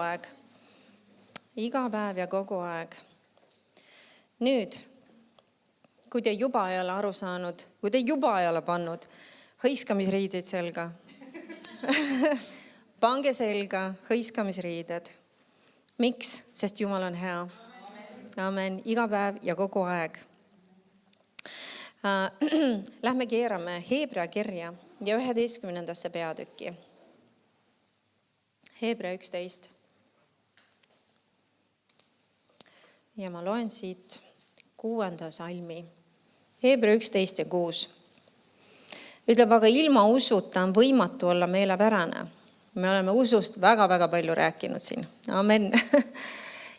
aeg. Iga päev ja kogu aeg. Nüüd, kui te juba ei ole aru saanud, kui te juba ei ole pannud hõiskamisriideid selga, pange selga hõiskamisriided. Miks? Sest Jumal on hea. Amen. Iga päev ja kogu aeg. Lähme keerame Heebrea kirja ja 11. peatükki. Heebrea 11. Ja ma loen siit 6. salmi. Heebrea 11 ja 6. Ütleb, aga ilma usuta on võimatu olla meelepärane. Me oleme usust väga-väga palju rääkinud siin. Amen.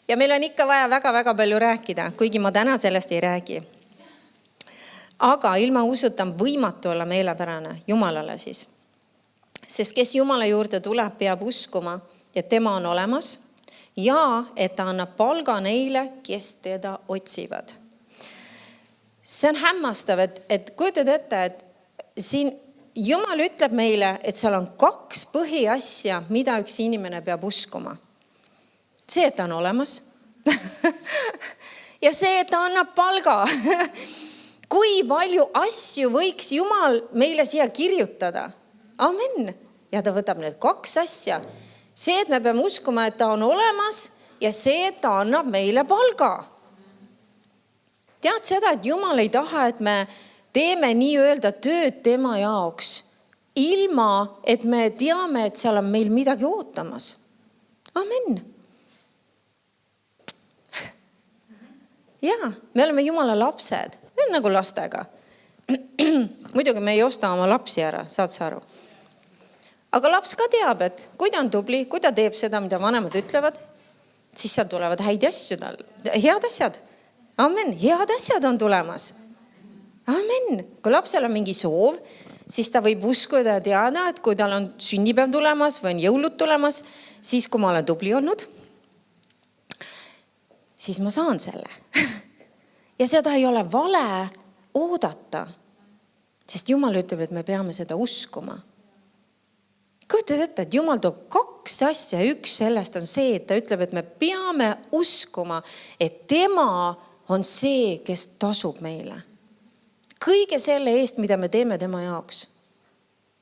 Ja meil on ikka vaja väga-väga palju rääkida, kuigi ma täna sellest ei räägi. Aga ilma usuta on võimatu olla meelepärane, Jumalale siis. Sest kes Jumala juurde tuleb, peab uskuma, et tema on olemas ja et ta annab palga neile, kes teda otsivad. See on hämmastav, et kujutad ette, et siin Jumal ütleb meile, et seal on 2 põhiasja, mida üks inimene peab uskuma. See, et ta on olemas ja see, et ta annab palga. Kui palju asju võiks Jumal meile siia kirjutada? Amen. Ja ta võtab need 2 asja. See, et me peame uskuma, et ta on olemas ja see, et ta annab meile palga. Tead seda, et Jumal ei taha, et me teeme nii-öelda tööd tema jaoks, ilma et me teame, et seal on meil midagi ootamas. Amen. Ja, me oleme Jumala lapsed. Me on nagu lastega. Muidugi me ei osta oma lapsi ära, saad sa aru. Aga laps ka teab, et kui ta on tubli, kui ta teeb seda, mida vanemad ütlevad, siis seal tulevad häid asju tal. Head asjad. Amen. Head asjad on tulemas. Amen. Kui lapsel on mingi soov, siis ta võib uskuda ja teada, et kui tal on sünnipäev tulemas või on jõulud tulemas, siis kui ma olen tubli olnud, siis ma saan selle. Ja seda ei ole vale oodata, sest Jumal ütleb, et me peame seda uskuma. Kujutad ette, et Jumal toob 2 asja. Üks sellest on see, et ta ütleb, et me peame uskuma, et tema on see, kes tasub meile. Kõige selle eest, mida me teeme tema jaoks.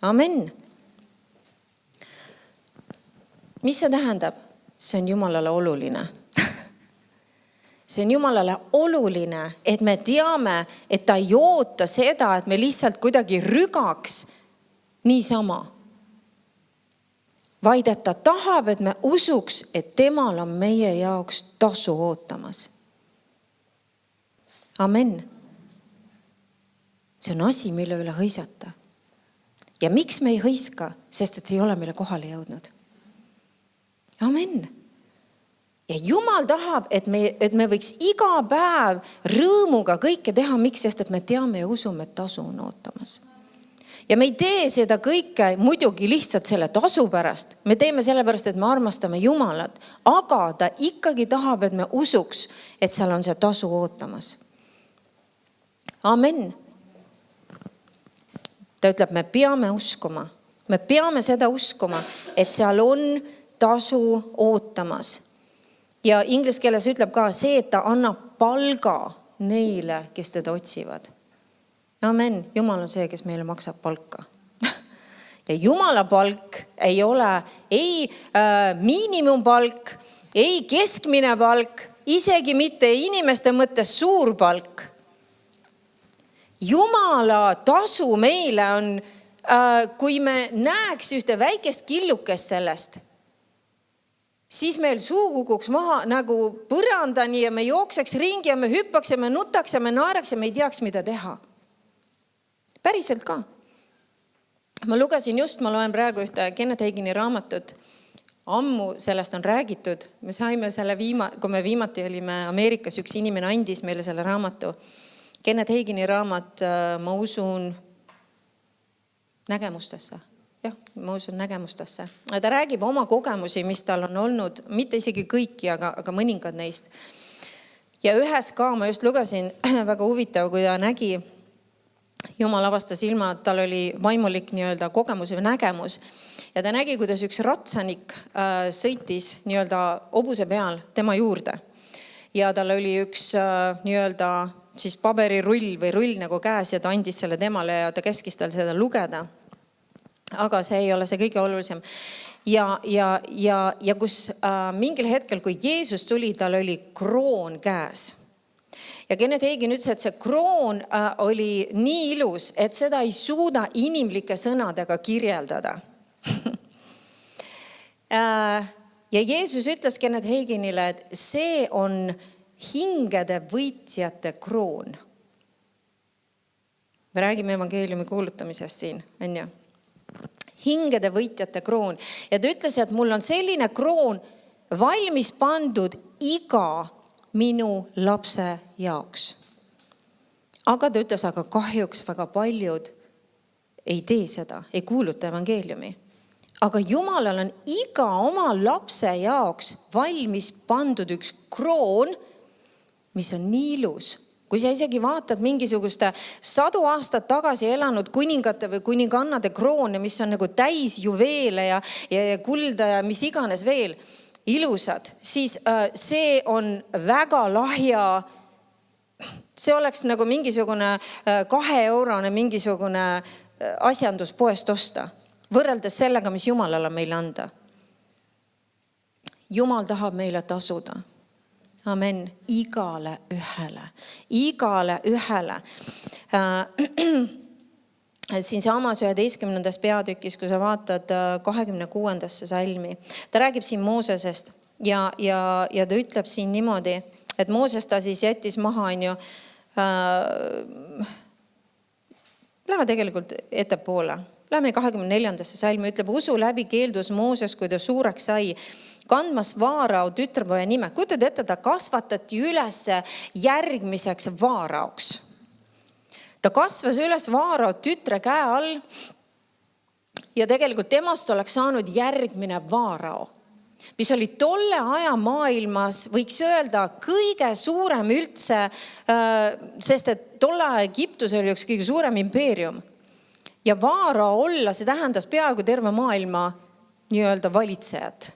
Amen. Mis see tähendab? See on Jumalale oluline. See on Jumalale oluline, et me teame, et ta ei oota seda, et me lihtsalt kuidagi rügaks niisama. Vaid et ta tahab, et me usuks, et temal on meie jaoks tasu ootamas. Amen. See on asi, mille üle hõisata. Ja miks me ei hõiska? Sest et see ei ole meile kohale jõudnud. Amen. Ja Jumal tahab, et me võiks iga päev rõõmuga kõike teha. Miks? Sest et me teame ja usume, et tasu on ootamas. Ja me ei tee seda kõike muidugi lihtsalt selle tasu pärast. Me teeme sellepärast, et me armastame Jumalat. Aga ta ikkagi tahab, et me usuks, et seal on see tasu ootamas. Amen. Ta ütleb, me peame uskuma. Me peame seda uskuma, et seal on tasu ootamas. Ja inglise keeles ütleb ka see, et ta annab palga neile, kes teda otsivad. Amen. Jumal on see, kes meile maksab palka. Ja Jumala palk ei ole ei miinimumpalk, ei keskmine palk, isegi mitte inimeste mõttes suur palk. Jumala tasu meile on, kui me näeks ühte väikest killukest sellest, siis meil suu kukuks maha nagu põrandani ja me jookseks ringi ja me hüppaks ja me nutaks ja me naeraks ja me ei teaks, mida teha. Päriselt ka. Ma lugesin just, ma loen praegu ühte Kenneth Hagini raamatut. Ammu sellest on räägitud. Me saime selle kui me viimati olime Ameerikas, üks inimene andis meile selle raamatu. Kenneth Hagini raamat, ma usun nägemustesse. Jah, ma usun nägemustesse. Ta räägib oma kogemusi, mis tal on olnud, mitte isegi kõiki, aga mõningad neist. Ja ühes ka ma just lugesin väga huvitav, kui ta nägi Jumal avastas ilma, et tal oli vaimulik nii-öelda kogemus või nägemus. ja ta nägi, kuidas üks ratsanik sõitis nii-öelda hobuse peal tema juurde. Ja tal oli üks nii-öelda siis paberirull või rull nagu käes ja ta andis selle temale ja ta käskis tal seda lugeda. Aga see ei ole see kõige olulisem. Ja kus mingil hetkel, kui Jeesus tuli, tal oli kroon käes. Ja Kenneth Hagin ütles, et see kroon oli nii ilus, et seda ei suuda inimlike sõnadega kirjeldada. Ja Jeesus ütles Kenneth Haginile, et see on hingede võitjate kroon. Me räägime evangeeliumi kuulutamisest siin, on ju? Hingede võitjate kroon. Ja ta ütles, et mul on selline kroon valmis pandud iga minu lapse jaoks. Aga ta ütles, aga kahjuks väga paljud ei tee seda, ei kuuluta evangeeliumi. Aga Jumalal on iga oma lapse jaoks valmis pandud üks kroon, mis on nii ilus. Kui sa isegi vaatad mingisuguste 100 aastat tagasi elanud kuningate või kuningannade kroone, mis on nagu täis juveele ja kulda ja mis iganes veel ilusad, siis see on väga lahja. See oleks nagu mingisugune 2-eurone mingisugune asjandus poest osta, võrreldes sellega, mis Jumalal on meile anda. Jumal tahab meile tasuda. Amen. Igale ühele. Siin saamas 11. peatükis, kui sa vaatad 26. salmi, ta räägib siin Moosesest ja ta ütleb siin niimoodi, et Mooses ta siis jättis maha, Lähme tegelikult ettepoole. Lähme 24. salmi, ütleb, usu läbi keeldus Mooses, kui ta suureks sai, kandmas Vaarao tütrepoja nime. Kutad ette, ta kasvatati üles järgmiseks Vaaraoks. Ta kasvas üles Vaarao tütre käe all ja tegelikult temast oleks saanud järgmine Vaarao, mis oli tolle aja maailmas, võiks öelda, kõige suurem üldse, sest et tolle aja Egiptus oli üks kõige suurem impeerium. Ja Vaarao olla, see tähendas peaaegu terve maailma nii-öelda valitsejat.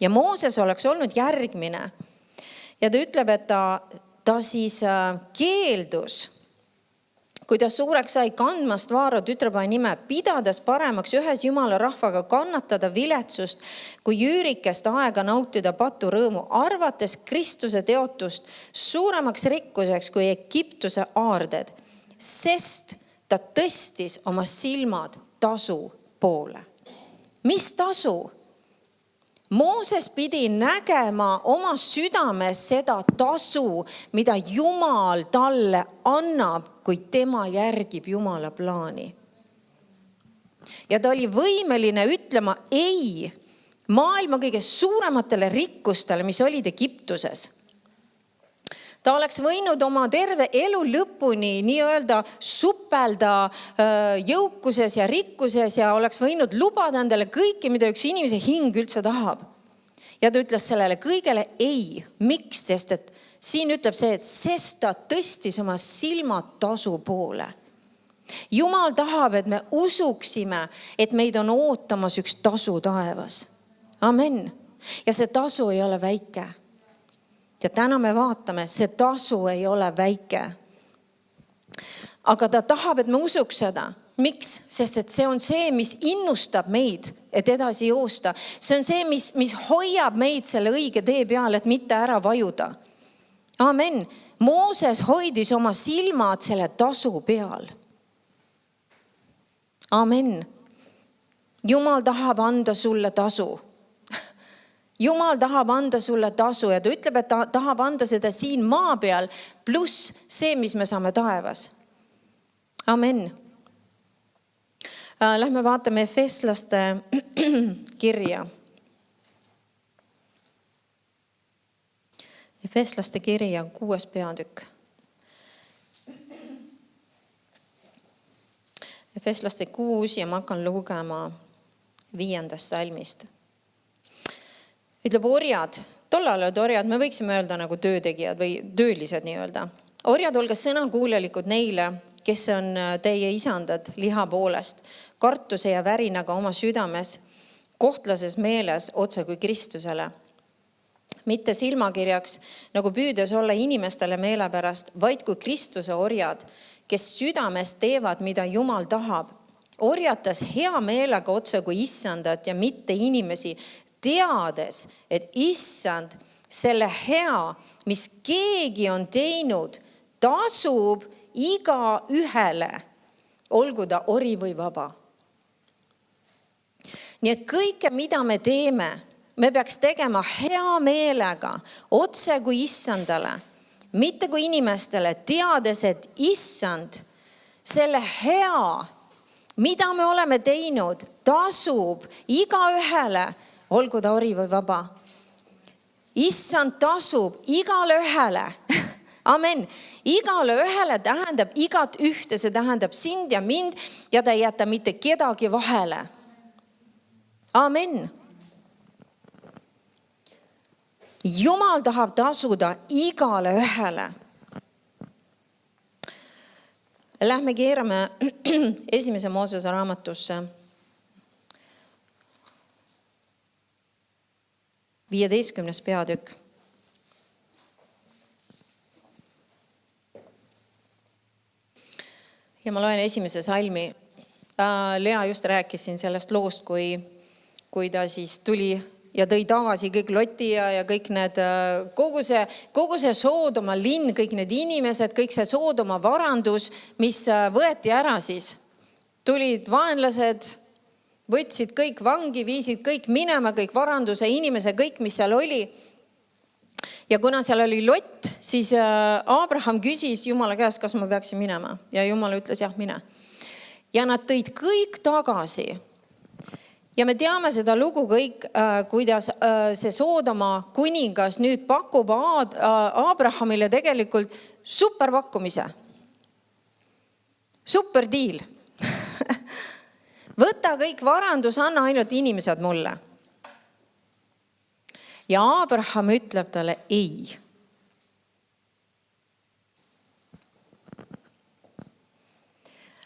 Ja Mooses oleks olnud järgmine. Ja ta ütleb, et ta siis keeldus, kui ta suureks sai kandmast Vaarao tütrepoja nime, pidades paremaks ühes Jumala rahvaga kannatada viletsust, kui üürikest aega nautida patu rõõmu, arvates Kristuse teotust suuremaks rikkuseks kui Egiptuse aarded, sest ta tõstis oma silmad tasu poole. Mis tasu? Mooses pidi nägema oma südames seda tasu, mida Jumal talle annab, kui tema järgib Jumala plaani. Ja ta oli võimeline ütlema ei maailma kõige suurematele rikkustele, mis olid Egiptuses. Ta oleks võinud oma terve elu lõpuni nii-öelda suppelda jõukuses ja rikkuses ja oleks võinud lubada endale kõike, mida üks inimese hing üldse tahab. Ja ta ütles sellele kõigele ei. Miks? Sest et siin ütleb see, et sest ta tõstis oma silmad tasu poole. Jumal tahab, et me usuksime, et meid on ootamas üks tasu taevas. Amen. Ja see tasu ei ole väike. Ja täna me vaatame, see tasu ei ole väike. Aga ta tahab, et me usuks seda. Miks? Sest et see on see, mis innustab meid, et edasi joosta. See on see, mis hoiab meid selle õige tee peal, et mitte ära vajuda. Amen. Mooses hoidis oma silmad selle tasu peal. Amen. Jumal tahab anda sulle tasu. Jumal tahab anda sulle tasu ja ta ütleb, et ta tahab anda seda siin maa peal, pluss see, mis me saame taevas. Amen. Lähme vaatame Efeslaste kirja. Efeslaste kirja 6. peatükk. Efeslaste 6 ja ma hakkan lugema 5. salmist. Ütleb orjad, tollal olid orjad, me võiksime öelda nagu töötegijad või töölised nii-öelda. Orjad olge sõnakuulelikud neile, kes on teie isandad liha poolest, kartuse ja värinaga oma südames kohtlases meeles otse kui Kristusele. Mitte silmakirjaks, nagu püüdes olla inimestele meelepärast, vaid kui Kristuse orjad, kes südames teevad, mida Jumal tahab. Orjatas hea meelega otse kui issandat ja mitte inimesi, teades, et issand selle hea, mis keegi on teinud, tasub iga ühele, olgu ta ori või vaba. Nii et kõike, mida me teeme, me peaks tegema hea meelega, otse kui issandale, mitte kui inimestele, teades, et issand selle hea, mida me oleme teinud, tasub iga ühele, olgu ta ori või vaba. Issand tasub igale ühele. Amen. Igale ühele tähendab igat ühte, see tähendab sind ja mind ja ta ei jäta mitte kedagi vahele. Amen. Jumal tahab tasuda igale ühele. Lähme keerame esimese Moosese raamatusse. 15. peatükk. Ja ma loen esimese salmi. Lea just rääkis siin sellest loost, kui ta siis tuli ja tõi tagasi kõik Loti ja kõik need, kogu see Soodoma linn, kõik need inimesed, kõik see Soodoma varandus, mis võeti ära siis. Tulid vaenlased, võtsid kõik vangi, viisid kõik minema, kõik varanduse inimese, kõik, mis seal oli. Ja kuna seal oli Lot, siis Abraham küsis Jumala käest, kas ma peaksin minema. Ja Jumal ütles, jah, mine. Ja nad tõid kõik tagasi. Ja me teame seda lugu kõik, kuidas see Soodoma kuningas nüüd pakub Abrahamile tegelikult superpakkumise. Super deal. Võta kõik varandus, anna ainult inimesed mulle. Ja Abraham ütleb talle ei.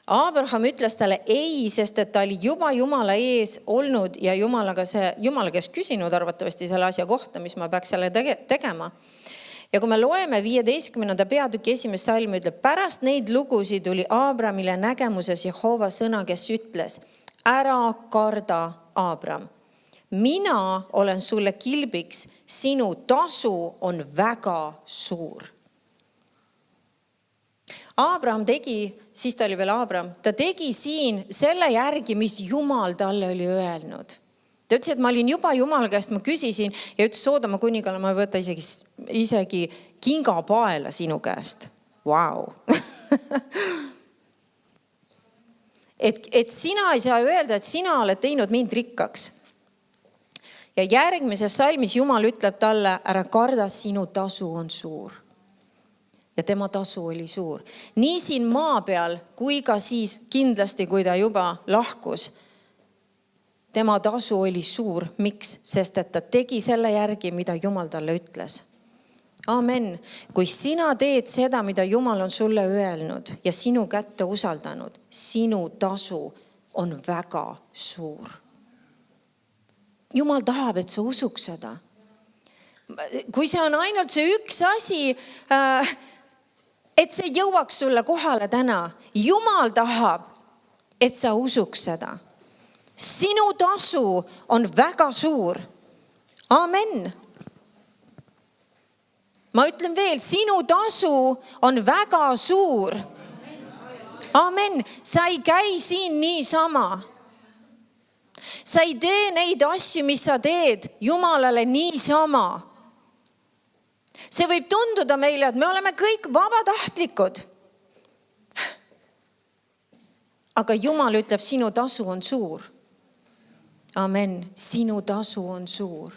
Abraham ütles talle ei, sest et ta oli juba Jumala ees olnud ja Jumala kes küsinud arvatavasti selle asja kohta, mis ma peaks selle tegema. Ja kui me loeme 15. peatüki 1. salmi, ütleb, pärast neid lugusid tuli Abramile nägemuses Jehova sõna, kes ütles, ära karda, Abram. Mina olen sulle kilbiks, sinu tasu on väga suur. Abraham tegi, siis ta oli veel Abraham, ta tegi siin selle järgi, mis Jumal talle oli öelnud. Ta ütles, et ma olin juba Jumala käest, ma küsisin ja ütles Soodoma kuningale, ma ei võta isegi kingapaela sinu käest. Vau. et sina ei saa öelda, et sina oled teinud mind rikkaks. Ja järgmises salmis Jumal ütleb talle, ära karda, sinu tasu on suur. Ja tema tasu oli suur. Nii siin maa peal, kui ka siis kindlasti, kui ta juba lahkus, tema tasu oli suur. Miks? Sest et ta tegi selle järgi, mida Jumal talle ütles. Amen. Kui sina teed seda, mida Jumal on sulle öelnud ja sinu kätte usaldanud, sinu tasu on väga suur. Jumal tahab, et sa usuks seda. Kui see on ainult see üks asi, et see jõuaks sulle kohale täna. Jumal tahab, et sa usuks seda. Sinu tasu on väga suur. Amen. Ma ütlen veel, sinu tasu on väga suur. Amen. Sa ei käi siin niisama. Sa ei tee neid asju, mis sa teed Jumalale niisama. See võib tunduda meile, et me oleme kõik vabatahtlikud. Aga Jumal ütleb, sinu tasu on suur. Amen. Sinu tasu on suur.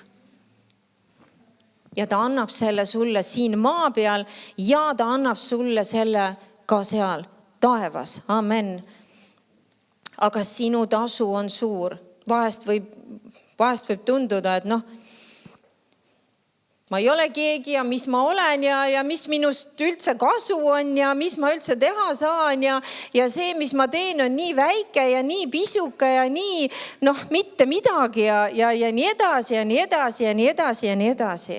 Ja ta annab selle sulle siin maa peal ja ta annab sulle selle ka seal taevas. Amen. Aga sinu tasu on suur. Vahest võib tunduda, et ma ei ole keegi ja mis ma olen ja mis minust üldse kasu on ja mis ma üldse teha saan ja see, mis ma teen, on nii väike ja nii pisuke ja nii mitte midagi ja nii edasi ja nii edasi ja nii edasi ja nii edasi.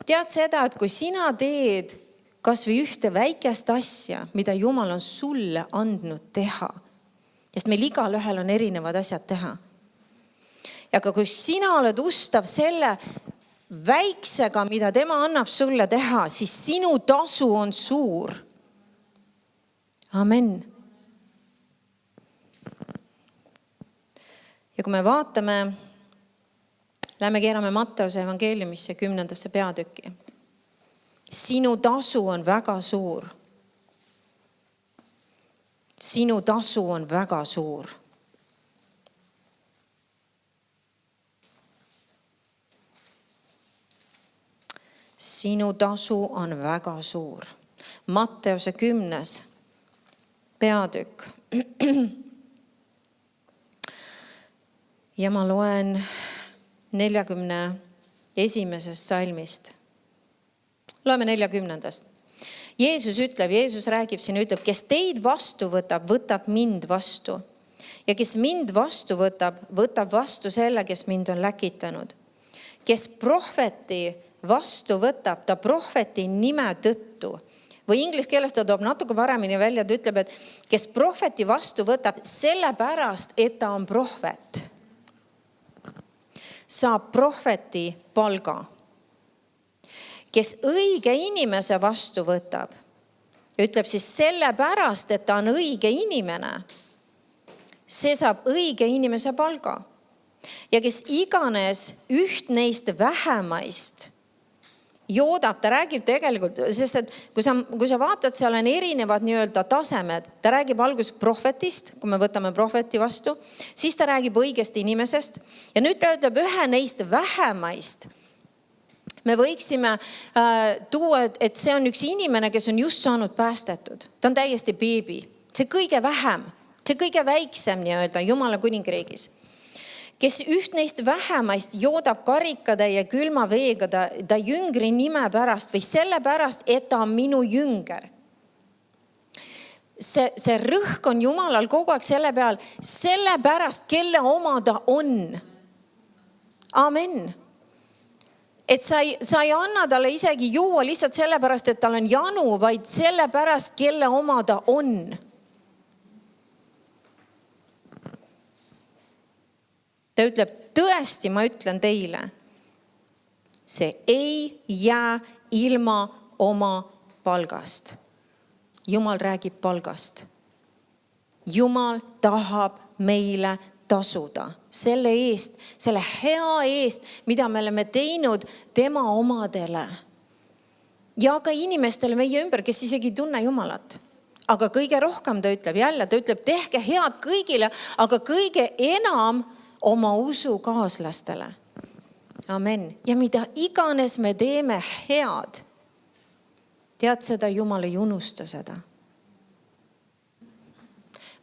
Tead seda, et kui sina teed kas või ühte väikest asja, mida Jumal on sulle andnud teha, sest meil igalühel on erinevad asjad teha. Ja kui sina oled ustav selle väiksega, mida tema annab sulle teha, siis sinu tasu on suur. Amen. Ja kui me vaatame, lähme keerame Matteuse evangeeliumisse 10. peatükki. Sinu tasu on väga suur. Sinu tasu on väga suur. Sinu tasu on väga suur. Matteuse 10. peatükk. Ja ma loen 41. salmist. Loeme 40. Jeesus räägib siin, ütleb, kes teid vastu võtab, võtab mind vastu. Ja kes mind vastu võtab, võtab vastu selle, kes mind on läkitanud. Kes prohveti vastu võtab, ta prohveti nime tõttu. Või inglise keeles ta toob natuke paremini välja, ta ütleb, et kes prohveti vastu võtab sellepärast, et ta on prohvet, saab prohveti palga. Kes õige inimese vastu võtab, ütleb siis sellepärast, et ta on õige inimene, see saab õige inimese palga. Ja kes iganes üht neist vähemaist joodab, ta räägib tegelikult, sest et kui sa vaatad, seal on erinevad nii-öelda tasemed. Ta räägib alguses prohvetist, kui me võtame prohveti vastu, siis ta räägib õigest inimesest. Ja nüüd ta ütleb ühe neist vähemaist. Me võiksime tuua, et see on üks inimene, kes on just saanud päästetud. Ta on täiesti beebi. See kõige vähem, see kõige väiksem nii-öelda Jumala kuningriigis. Kes üht neist vähemaist joodab karikatäie külma veega ta jüngri nime pärast või selle pärast, et ta on minu jünger. See rõhk on Jumalal kogu aeg selle peal, selle pärast, kelle oma ta on. Amen. Et sa ei anna talle isegi juua lihtsalt selle pärast, et tal on janu, vaid selle pärast, kelle oma ta on. Ta ütleb, tõesti, ma ütlen teile, see ei jää ilma oma palgast. Jumal räägib palgast. Jumal tahab meile tasuda selle eest, selle hea eest, mida me oleme teinud tema omadele. Ja ka inimestele meie ümber, kes isegi ei tunne Jumalat. Aga kõige rohkem ta ütleb, tehke head kõigile, aga kõige enam oma usukaaslastele. Amen. Ja mida iganes me teeme head, tead seda, Jumal ei unusta seda.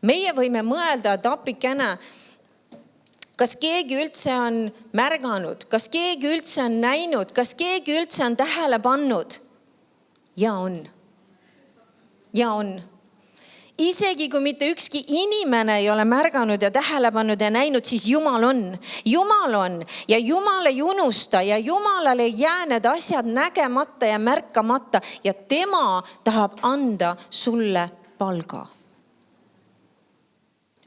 Meie võime mõelda, et apikene, kas keegi üldse on märganud, kas keegi üldse on näinud, kas keegi üldse on tähele pannud. Ja on. Ja on. Isegi kui mitte ükski inimene ei ole märganud ja tähele pannud ja näinud, siis Jumal on. Jumal on ja Jumal ei unusta ja Jumalale ei jää need asjad nägemata ja märkamata ja tema tahab anda sulle palga.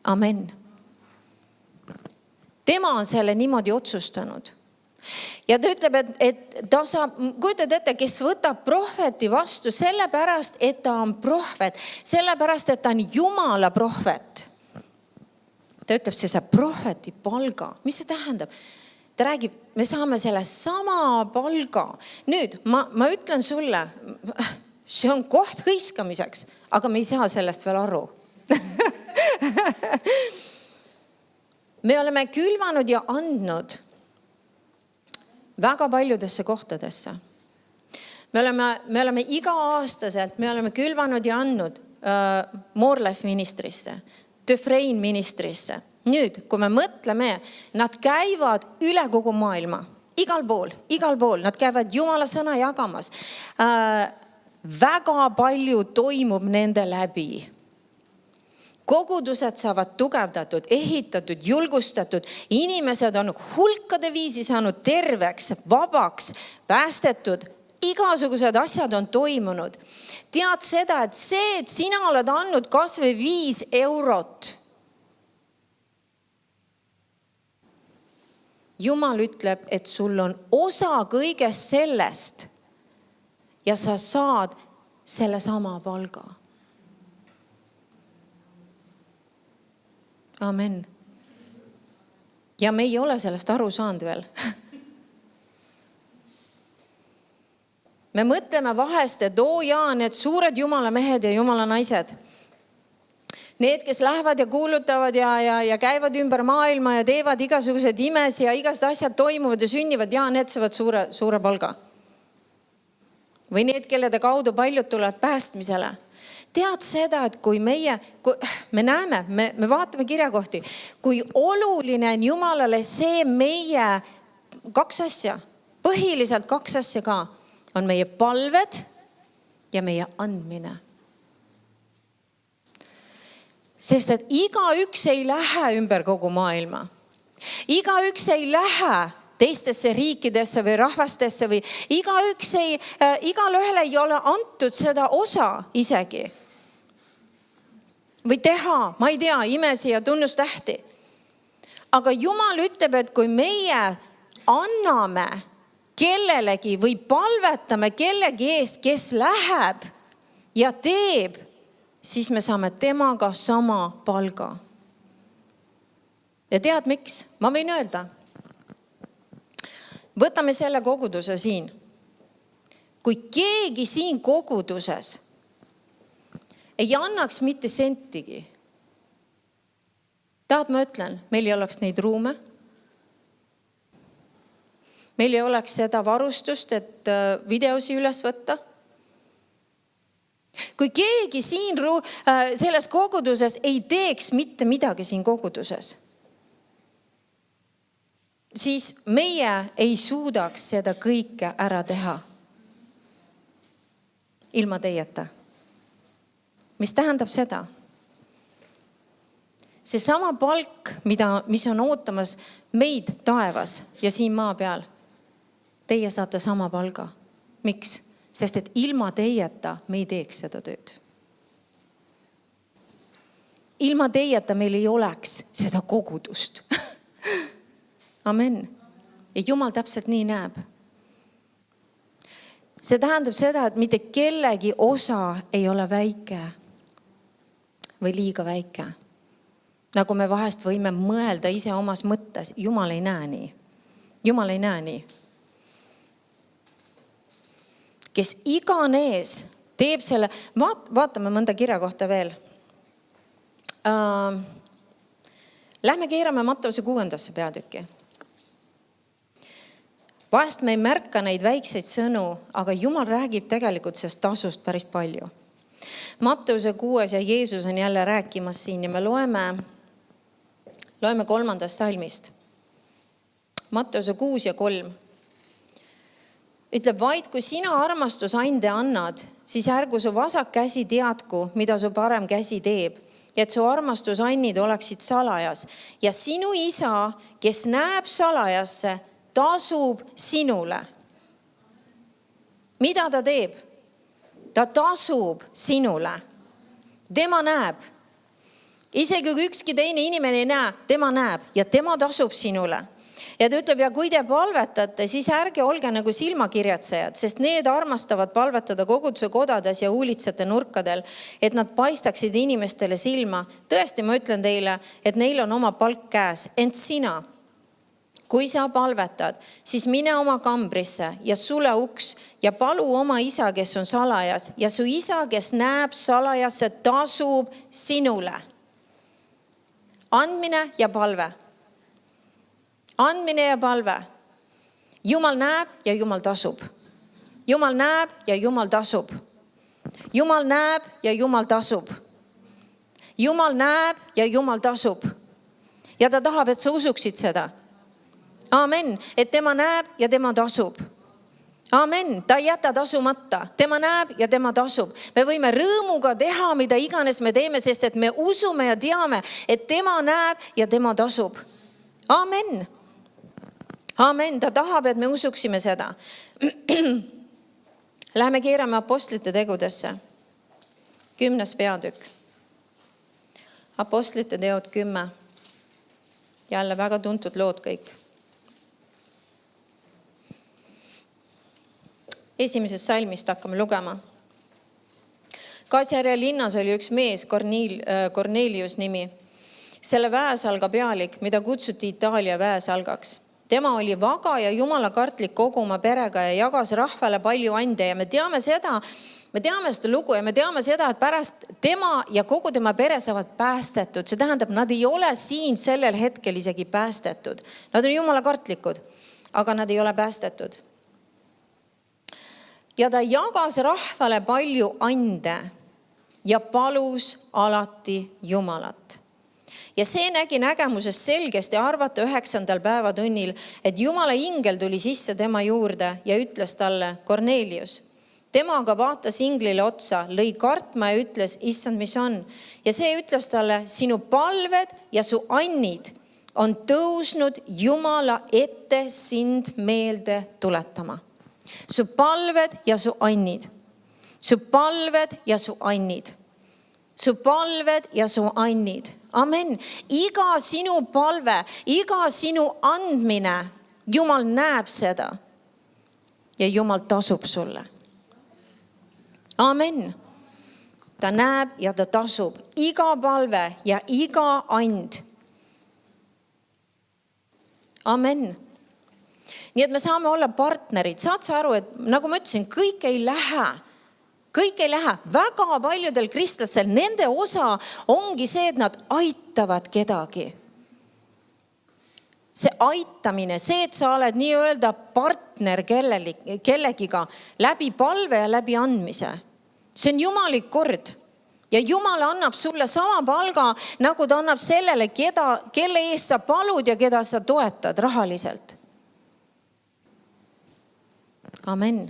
Amen. Tema on selle niimoodi otsustanud. Ja ta ütleb, et ta saab, kujutad ette, kes võtab prohveti vastu sellepärast, et ta on prohvet, sellepärast, et ta on Jumala prohvet. Ta ütleb, see saab prohveti palga. Mis see tähendab? Ta räägib, me saame selle sama palga. Nüüd, ma ütlen sulle, see on koht hõiskamiseks, aga me ei saa sellest veel aru. Me oleme külvanud ja andnud väga paljudesse kohtadesse. Me oleme iga-aastaselt, me oleme külvanud ja andnud More Life ministrisse, Dufresne ministrisse. Nüüd, kui me mõtleme, nad käivad üle kogu maailma. igal pool, nad käivad Jumala sõna jagamas. Väga palju toimub nende läbi. Kogudused saavad tugevdatud, ehitatud, julgustatud. Inimesed on hulkade viisi saanud terveks, vabaks, päästetud. Igasugused asjad on toimunud. Tead seda, et see, et sina oled andnud kas või 5 eurot. Jumal ütleb, et sul on osa kõigest sellest ja sa saad selle sama palga. Amen. Ja me ei ole sellest aru saanud veel. Me mõtleme vahest, et need suured Jumala mehed ja Jumala naised. Need, kes lähevad ja kuulutavad ja käivad ümber maailma ja teevad igasugused imes ja igased asjad toimuvad ja sünnivad, need saavad suure palga. Või need, kellede kaudu paljud tulevad päästmisele. Tead seda, et kui me näeme, me vaatame kirjakohti, kui oluline on Jumalale see meie 2 asja, põhiliselt 2 asja ka, on meie palved ja meie andmine. Sest et igaüks ei lähe ümber kogu maailma. Igaüks ei lähe teistesse riikidesse või rahvastesse või igalühele ei ole antud seda osa isegi. Või teha, ma ei tea, imesi ja tunnustähti. Aga Jumal ütleb, et kui meie anname kellelegi või palvetame kellegi eest, kes läheb ja teeb, siis me saame temaga sama palga. Ja tead miks? Ma võin öelda. Võtame selle koguduse siin. Kui keegi siin koguduses ei annaks mitte sentigi. Tahad, ma ütlen, meil ei oleks neid ruume. Meil ei oleks seda varustust, et videosi üles võtta. Kui keegi siin selles koguduses ei teeks mitte midagi siin koguduses, siis meie ei suudaks seda kõike ära teha ilma teieta. Mis tähendab seda? See sama palk, mis on ootamas meid taevas ja siin maa peal, teie saate sama palga. Miks? Sest et ilma teieta me ei teeks seda tööd. Ilma teieta meil ei oleks seda kogudust. Amen. Ja Jumal täpselt nii näeb. See tähendab seda, et mitte kellegi osa ei ole väike või liiga väike. Nagu me vahest võime mõelda ise omas mõttes. Jumal ei näe nii. Jumal ei näe nii. Kes iganes teeb selle, vaatame mõnda kirja kohta veel. Lähme keerame Matteuse 6. peatükki. Vahest me ei märka neid väikseid sõnu, aga Jumal räägib tegelikult sellest tasust päris palju. Matteuse 6 ja Jeesus on jälle rääkimas siin ja me loeme 3. salmist. Matteuse 6 ja 3. Ütleb, vaid kui sina armastusande annad, siis ärgu su vasak käsi teadku, mida su parem käsi teeb, ja et su armastusannid oleksid salajas. Ja sinu isa, kes näeb salajasse, tasub sinule. Mida ta teeb? Ta tasub sinule. Tema näeb. Isegi kui ükski teine inimene ei näe, tema näeb ja tema tasub sinule. Ja ta ütleb, ja kui te palvetate, siis ärge olge nagu silmakirjatsejad, sest need armastavad palvetada koguduse kodades ja huulitsate nurkadel, et nad paistaksid inimestele silma. Tõesti, ma ütlen teile, et neil on oma palk käes. Ent sina, kui sa palvetad, siis mine oma kambrisse ja sule uks ja palu oma isa, kes on salajas. Ja su isa, kes näeb salajasse, tasub sinule. Andmine ja palve. Andmine ja palve. Jumal näeb ja Jumal tasub. Jumal näeb ja Jumal tasub. Jumal näeb ja Jumal tasub. Jumal näeb ja Jumal tasub. Ja ta tahab, et sa usuksid seda. Amen, et tema näeb ja tema tasub. Amen, ta ei jäta tasumata, tema näeb ja tema tasub. Me võime rõõmuga teha, mida iganes me teeme, sest et me usume ja teame, et tema näeb ja tema tasub. Amen. Amen, ta tahab, et me usuksime seda. Läheme keerame apostlite tegudesse. 10. peatükk. Apostlite teod 10. Jälle väga tuntud lood kõik. Esimesest salmist hakkame lugema. Kaesarea linnas oli üks mees, Kornelius nimi. Selle väesalga pealik, mida kutsuti Itaalia väesalgaks. Tema oli vaga ja jumalakartlik kogu oma perega ja jagas rahvale palju ande. Ja me teame seda lugu ja me teame seda, et pärast tema ja kogu tema pere saavad päästetud. See tähendab, nad ei ole siin sellel hetkel isegi päästetud. Nad on jumalakartlikud, aga nad ei ole päästetud. Ja ta jagas rahvale palju ande ja palus alati Jumalat. Ja see nägi nägemuses selgesti arvata 9. päevatunnil, et Jumala ingel tuli sisse tema juurde ja ütles talle, Kornelius. Tema aga vaatas inglile otsa, lõi kartma ja ütles, issand, mis on? Ja see ütles talle, sinu palved ja su annid on tõusnud Jumala ette sind meelde tuletama. Su palved ja su annid. Su palved ja su annid. Su palved ja su annid. Amen. Iga sinu palve, iga sinu andmine, Jumal näeb seda. Ja Jumal tasub sulle. Amen. Ta näeb ja ta tasub. Iga palve ja iga and. Amen. Nii et me saame olla partnerid. Saad sa aru, et nagu ma ütlesin, kõik ei lähe. Väga paljudel kristlasel, nende osa ongi see, et nad aitavad kedagi. See aitamine, see, et sa oled nii-öelda partner kellegiga läbi palve ja läbi andmise. See on jumalik kord. Ja Jumal annab sulle sama palga, nagu ta annab sellele, kelle eest sa palud ja keda sa toetad rahaliselt. Amen.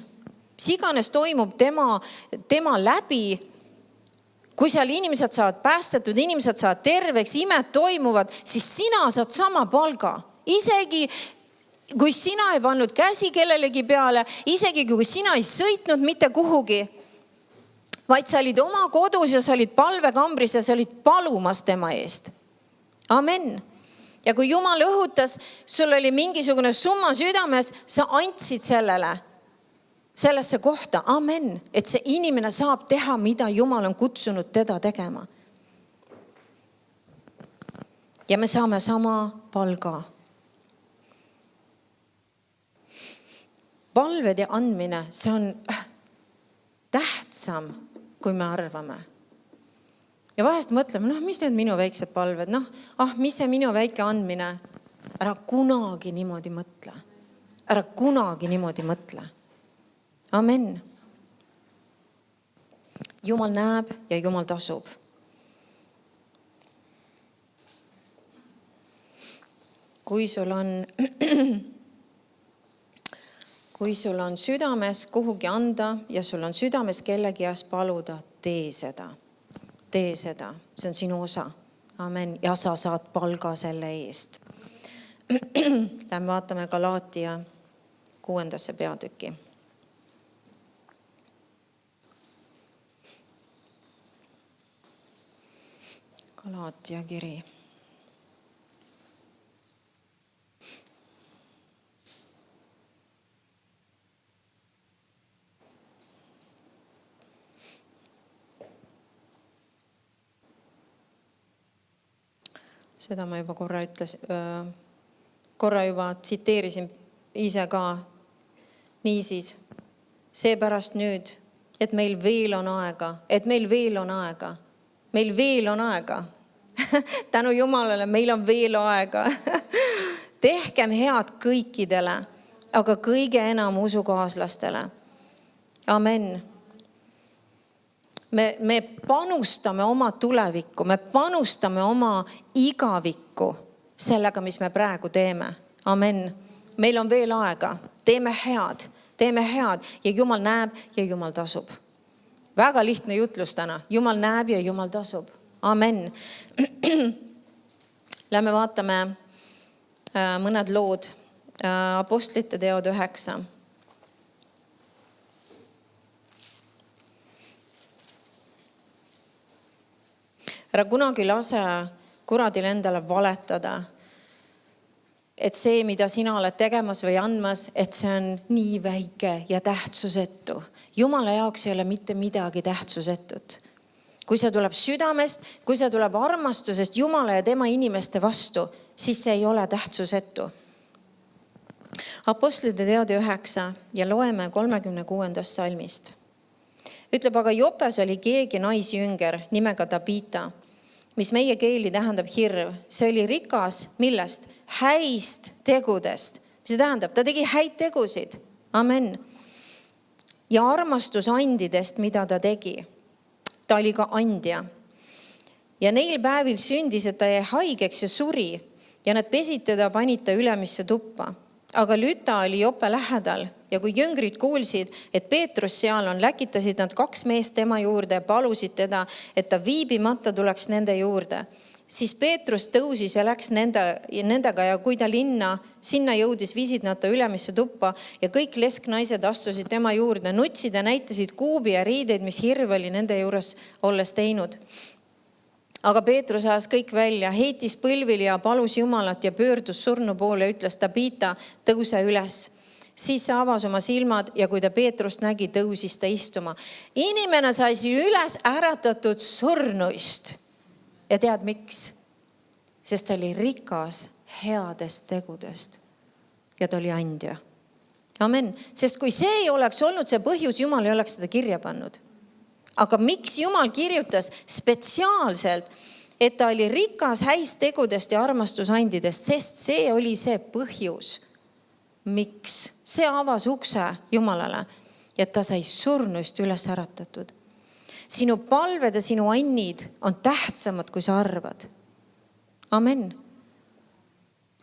Mis iganes toimub tema läbi, kui seal inimesed saavad päästetud, inimesed saavad terveks, imed toimuvad, siis sina saad sama palga. Isegi kui sina ei pannud käsi kellelegi peale, isegi kui sina ei sõitnud mitte kuhugi, vaid sa olid oma kodus ja sa olid palvekambris ja sa olid palumas tema eest. Amen. Ja kui Jumal õhutas, sul oli mingisugune summa südames, sa andsid sellesse kohta. Amen. Et see inimene saab teha, mida Jumal on kutsunud teda tegema. Ja me saame sama palga. Palved ja andmine, see on tähtsam, kui me arvame. Ja vahest mõtleme, mis need minu väiksed palved? Mis see minu väike andmine? Ära kunagi niimoodi mõtle. Ära kunagi niimoodi mõtle. Amen. Jumal näeb ja Jumal tasub. Kui sul on südames kuhugi anda ja sul on südames kellegi ees paluda, tee seda. Tee seda. See on sinu osa. Amen. Ja sa saad palga selle eest. Lähme vaatame Galaatia 6. peatüki. Galaatia kiri. Seda ma juba korra juba tsiteerisin ise ka. Niisiis, seepärast nüüd, et meil veel on aega. Tänu Jumalale, meil on veel aega. Tehkem head kõikidele, aga kõige enam usukaaslastele. Amen. Me panustame oma tulevikku, me panustame oma igavikku sellega, mis me praegu teeme. Amen. meil on veel aega, teeme head ja Jumal näeb ja Jumal tasub. Väga lihtne jutlus täna. Jumal näeb ja Jumal tasub. Amen. Lähme vaatame mõned lood. Apostlite teod 9. Ära kunagi lase kuradil endale valetada, et see, mida sina oled tegemas või andmas, et see on nii väike ja tähtsusetu. Jumala jaoks ei ole mitte midagi tähtsusetut. Kui see tuleb südamest, kui see tuleb armastusest Jumala ja tema inimeste vastu, siis see ei ole tähtsusetu. Apostlite teod 9 ja loeme 36. salmist. Ütleb, aga Jopes oli keegi naisjünger nimega Tabita, mis meie keeli tähendab hirv. See oli rikas, millest? Häist tegudest. Mis see tähendab? Ta tegi häid tegusid. Amen. Ja armastusandidest, mida ta tegi. Ta oli ka andja. Ja neil päevil sündis, et ta jäi haigeks ja suri. Ja nad pesid teda, panid ta ülemisse tuppa. Aga Lüta oli Jope lähedal ja kui jüngrid kuulsid, et Peetrus seal on, läkitasid nad 2 meest tema juurde ja palusid teda, et ta viibimata tuleks nende juurde. Siis Peetrus tõusis ja läks nendega ja kui ta sinna jõudis, viisid nad ta ülemisse tuppa ja kõik lesknaised astusid tema juurde, nutsid ja näitasid kuubi ja riideid, mis hirv oli nende juures olles teinud. Aga Peetrus ajas kõik välja, heitis põlvili ja palus Jumalat ja pöördus surnu poole ja ütles, Tabita, tõuse üles. Siis avas oma silmad ja kui ta Peetrust nägi, tõusis ta istuma. Inimene sai üles äratatud surnuist. Ja tead miks? Sest ta oli rikas headest tegudest. Ja ta oli andja. Amen. Sest kui see ei oleks olnud see põhjus, Jumal ei oleks seda kirja pannud. Aga miks Jumal kirjutas spetsiaalselt, et ta oli rikas häist tegudest ja armastusandidest, sest see oli see põhjus. Miks? See avas ukse Jumalale, et ta sai surnuist üles äratatud. Sinu palved ja sinu annid on tähtsamad, kui sa arvad. Amen.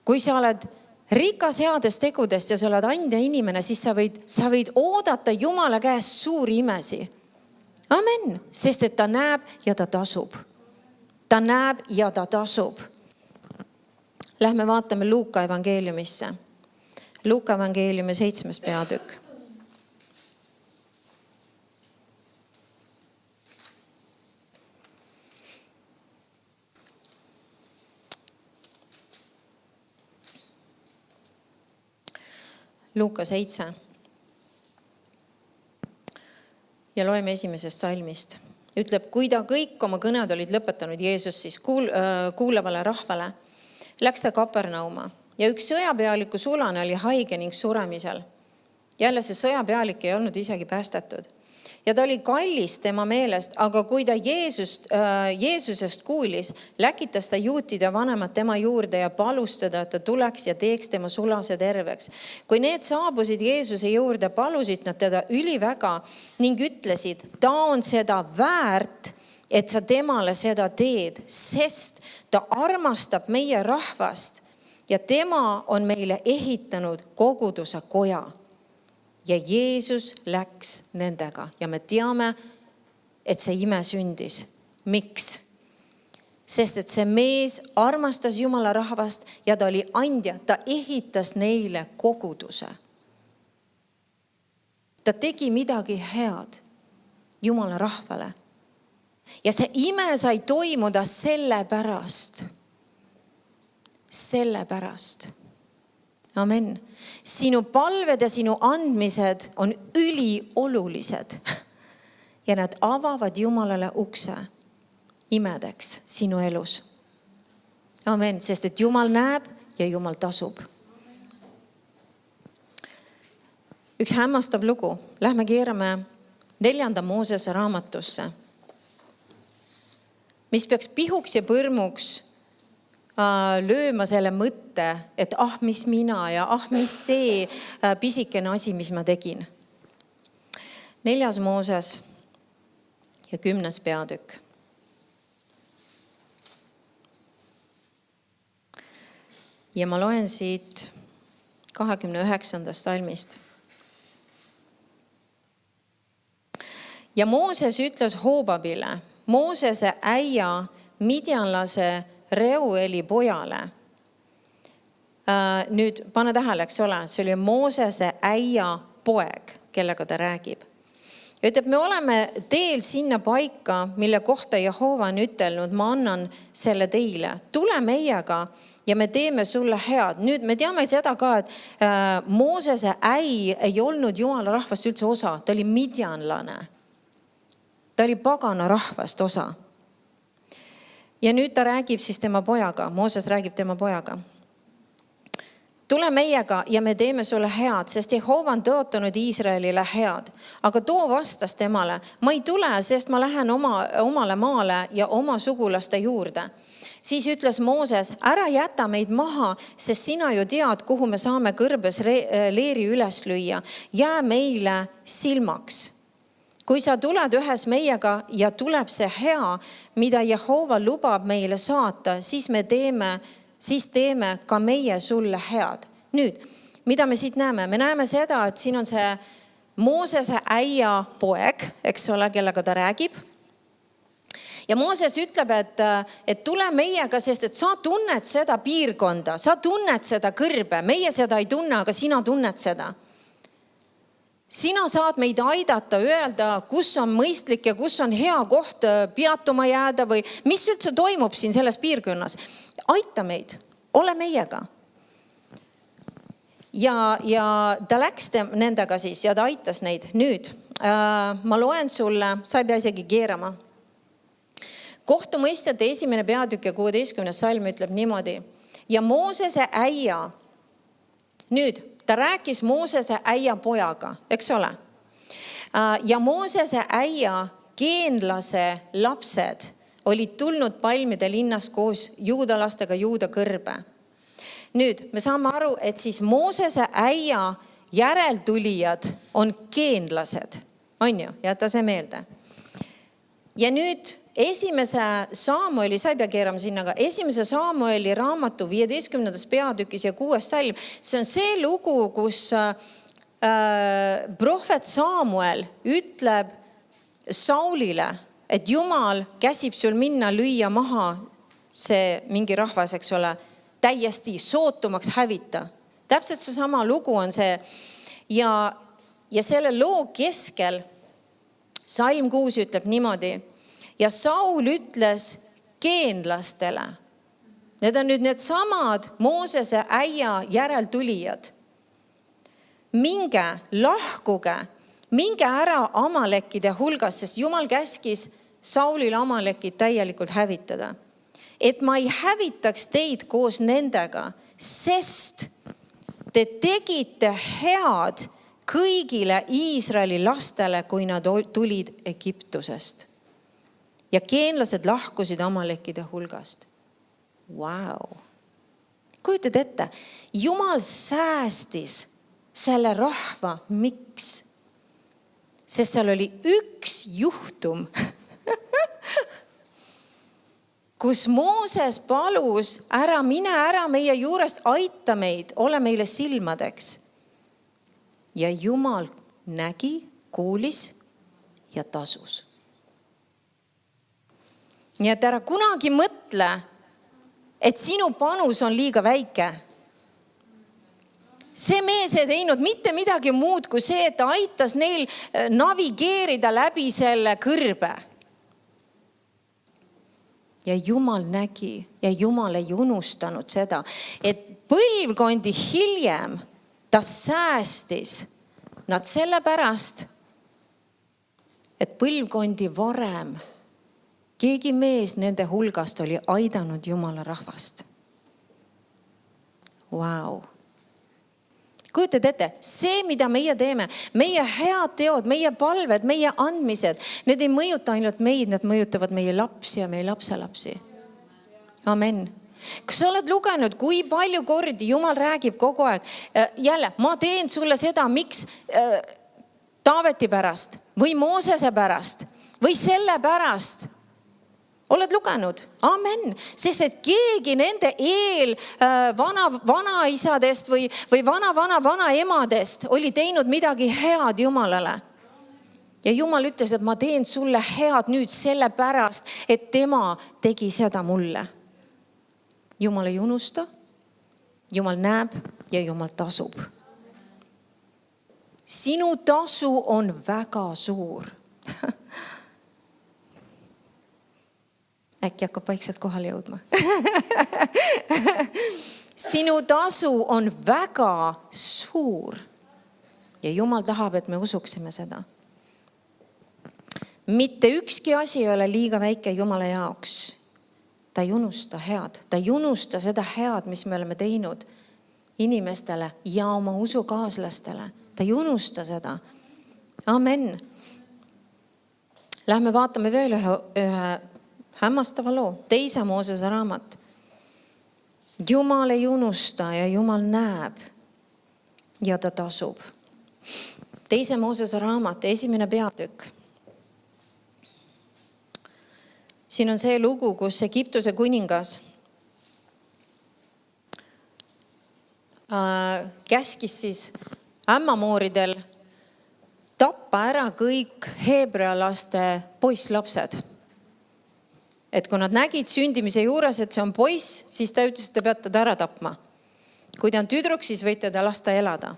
Kui sa oled rikas headest tegudest ja sa oled andja inimene, siis sa võid oodata Jumala käest suuri imesi. Amen, sest et ta näeb ja ta tasub. Ta näeb ja ta tasub. Lähme vaatame Luuka evangeeliumisse. Luuka evangeeliumi 7. peatükk. Luuka 7. Ja loeme 1. salmist. Ütleb, kui ta kõik oma kõned olid lõpetanud Jeesus, siis kuulavale rahvale läks ta Kapernauma ja üks sõjapealiku sulane oli haige ning suremisel. Jälle see sõjapealik ei olnud isegi päästetud. Ja ta oli kallis tema meelest, aga kui ta Jeesusest kuulis, läkitas ta juutide vanemad tema juurde ja palus teda, et ta tuleks ja teeks tema sulase terveks. Kui need saabusid Jeesuse juurde, palusid nad teda üliväga ning ütlesid, ta on seda väärt, et sa temale seda teed, sest ta armastab meie rahvast ja tema on meile ehitanud koguduse koja. Ja Jeesus läks nendega ja me teame, et see ime sündis. Miks? Sest et see mees armastas Jumala rahvast ja ta oli andja, ta ehitas neile koguduse. Ta tegi midagi head Jumala rahvale. Ja see ime sai toimuda sellepärast. Amen. Sinu palved ja sinu andmised on üliolulised ja nad avavad Jumalale ukse imedeks sinu elus. Amen, sest et Jumal näeb ja Jumal tasub. Üks hämmastav lugu. Lähme keerame 4. Moosese raamatusse, mis peaks pihuks ja põrmuks lööma selle mõtte, et mis mina ja mis see pisikene asi, mis ma tegin. 4. Mooses ja 10. peatükk. Ja ma loen siit 29. salmist. Ja Mooses ütles Hoobabile, Moosese äia midjanlase Reueli pojale. Nüüd pane tähele, eks ole, see oli Moosese äia poeg, kellega ta räägib. Ütleb, me oleme teel sinna paika, mille kohta Jehova on ütelnud, ma annan selle teile. Tule meiega ja me teeme sulle head. Nüüd me teame seda ka, et Moosese äi ei olnud Jumala rahvast üldse osa. Ta oli midjanlane. Ta oli pagana rahvast osa. Ja nüüd ta räägib siis tema pojaga. Mooses räägib tema pojaga. Tule meiega ja me teeme sulle head, sest Jehova on tõotanud Iisraelile head. Aga too vastas temale, ma ei tule, sest ma lähen omale maale ja oma sugulaste juurde. Siis ütles Mooses, ära jäta meid maha, sest sina ju tead, kuhu me saame kõrbes leeri üles lüüa. Jää meile silmaks. Kui sa tuled ühes meiega ja tuleb see hea, mida Jehova lubab meile saata, siis teeme ka meie sulle head. Nüüd, mida me siit näeme? Me näeme seda, et siin on see Moosese äia poeg, eks ole, kellega ta räägib. Ja Mooses ütleb, et tule meiega, sest et sa tunned seda piirkonda, sa tunned seda kõrbe. Meie seda ei tunne, aga sina tunned seda. Sina saad meid aidata, öelda, kus on mõistlik ja kus on hea koht peatuma jääda või mis üldse toimub siin selles piirkonnas. Aita meid, ole meiega. Ja ta läks nendega siis ja ta aitas neid. Nüüd ma loen sulle, sa ei pea isegi keerama. Kohtumõistjate 1. peatükk ja 16. salm ütleb niimoodi. Ja Moosese äia, nüüd ta rääkis Moosese äia pojaga, eks ole. Ja Moosese äia geenlase lapsed olid tulnud palmide linnas koos juudalastega juuda kõrbe. Nüüd me saame aru, et siis Moosese äia järeltulijad on geenlased. On ju? Jäta see meelde. Ja nüüd 1. Saamueli, sa ei pea keerama sinna, aga 1. Saamueli raamatu 15. peatükis ja 6. salm. See on see lugu, kus prohvet Saamuel ütleb Saulile, et Jumal käsib sul minna lüüa maha see mingi rahvas, eks ole, täiesti sootumaks hävita. Täpselt see sama lugu on see. Ja selle loo keskel salm 6 ütleb niimoodi. Ja Saul ütles geenlastele. Need on nüüd need samad Moosese äia järeltulijad. Minge, lahkuge, minge ära Amalekide hulgas, sest Jumal käskis Saulil Amalekid täielikult hävitada. Et ma ei hävitaks teid koos nendega, sest te tegite head kõigile Iisraeli lastele, kui nad tulid Egiptusest. Ja geenlased lahkusid Amalekide hulgast. Wow. Kujutad ette, Jumal säästis selle rahva. Miks? Sest seal oli üks juhtum, kus Mooses palus, mine ära meie juurest, aita meid, ole meile silmadeks. Ja Jumal nägi, kuulis ja tasus. Nii et ära kunagi mõtle, et sinu panus on liiga väike. See mees ei teinud mitte midagi muud kui see, et ta aitas neil navigeerida läbi selle kõrbe. Ja Jumal nägi ja Jumal ei unustanud seda, et põlvkondi hiljem ta säästis nad sellepärast, et põlvkondi varem keegi mees nende hulgast oli aidanud Jumala rahvast. Wow. Kujutad ette, see, mida meie teeme, meie head teod, meie palved, meie andmised, need ei mõjuta ainult meid, need mõjutavad meie lapsi ja meie lapselapsi. Amen. Kas sa oled lugenud, kui palju kordi Jumal räägib kogu aeg? Jälle, ma teen sulle seda, miks Taaveti pärast või Moosese pärast või selle pärast. Oled lugenud? Amen. Sest et keegi nende vanaisadest või vanaemadest oli teinud midagi head Jumalale. Ja Jumal ütles, et ma teen sulle head nüüd sellepärast, et tema tegi seda mulle. Jumal ei unusta, Jumal näeb ja Jumal tasub. Sinu tasu on väga suur. Äkki hakkab vaikselt kohale jõudma. Sinu tasu on väga suur. Ja Jumal tahab, et me usuksime seda. Mitte ükski asi ei ole liiga väike Jumala jaoks. Ta ei unusta head. Ta ei unusta seda head, mis me oleme teinud inimestele ja oma usukaaslastele. Ta ei unusta seda. Amen. Lähme vaatame veel ühe hämmastava loo. 2. Moosese raamat. Jumal ei unusta ja Jumal näeb ja ta tasub. 2. Moosese raamat, 1. peatükk. Siin on see lugu, kus Egiptuse kuningas käskis siis ämmamooridel tappa ära kõik heebrea laste poisslapsed. Et kui nad nägid sündimise juures, et see on poiss, siis ta ütles, et te peate ta ära tapma. Kui ta on tüdruk, siis võite ta lasta elada.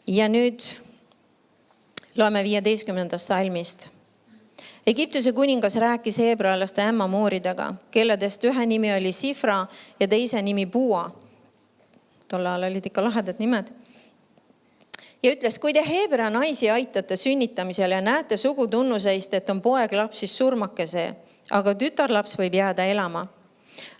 Ja nüüd loeme 15. salmist. Egiptuse kuningas rääkis heebrealaste ämmamooridega, kelledest ühe nimi oli Sifra ja teise nimi Pua. Tolle ajal olid ikka lahedad nimed. Ja ütles, kui te heebrea naisi aitate sünnitamisel ja näete sugutunnuseist, et on poeglaps, siis surmake see, aga tütarlaps võib jääda elama.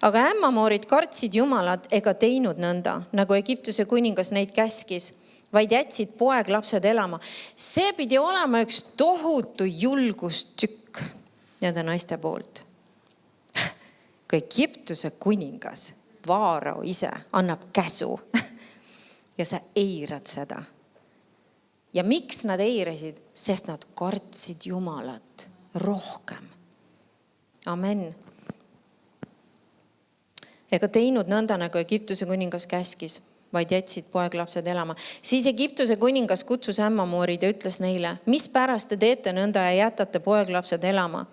Aga ämmamoorid kartsid Jumalat ega teinud nõnda, nagu Egiptuse kuningas neid käskis, vaid jätsid poeglapsed elama. See pidi olema üks tohutu julgustükk nende naiste poolt. Kui Egiptuse kuningas, Vaarao ise, annab käsu ja sa eirad seda. Ja miks nad eirasid? Sest nad kartsid Jumalat rohkem. Amen. Ega teinud nõnda, nagu Egiptuse kuningas käskis, vaid jätsid poeglapsed elama. Siis Egiptuse kuningas kutsus ämmamoorid ja ütles neile, mis pärast te teete nõnda ja jätate poeglapsed elama?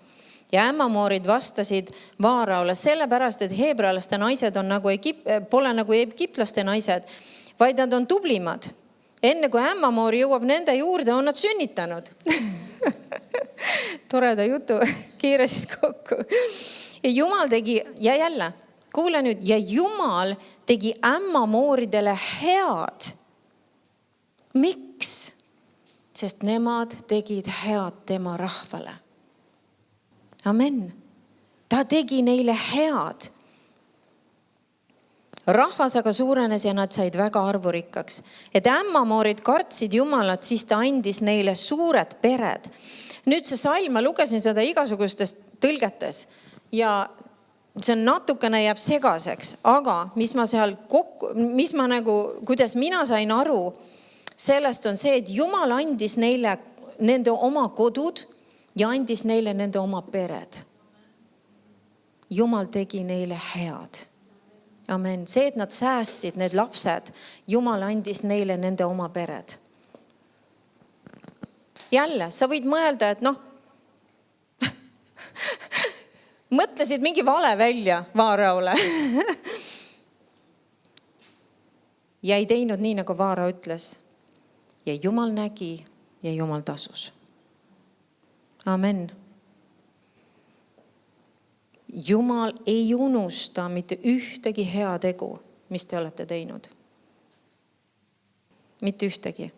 Ja ämmamoorid vastasid Vaaraole sellepärast, et heebrealaste naised on pole nagu egiptlaste naised, vaid nad on tublimad. Enne kui ämmamoori jõuab nende juurde, on nad sünnitanud. Toreda jutu, kiire siis kokku. Ja Jumal tegi, ja jälle, kuule nüüd, ja Jumal tegi ämmamooridele head. Miks? Sest nemad tegid head tema rahvale. Amen. Ta tegi neile head. Rahvas aga suurenes ja nad said väga arvurikkaks. Et ämmamoorid kartsid Jumalat, siis ta andis neile suured pered. Nüüd see salm, ma lugesin seda igasugustes tõlgetes ja see on natukene jääb segaseks, aga kuidas mina sain aru, sellest on see, et Jumal andis neile nende oma kodud ja andis neile nende oma pered. Jumal tegi neile head. Amen. See, et nad säästsid, need lapsed, Jumal andis neile nende oma pered. Jälle, sa võid mõelda, et mõtlesid mingi vale välja Vaaraole. Ja ei teinud nii, nagu Vaara ütles. Ja Jumal nägi ja Jumal tasus. Amen. Jumal ei unusta mitte ühtegi hea tegu, mis te olete teinud. Mitte ühtegi.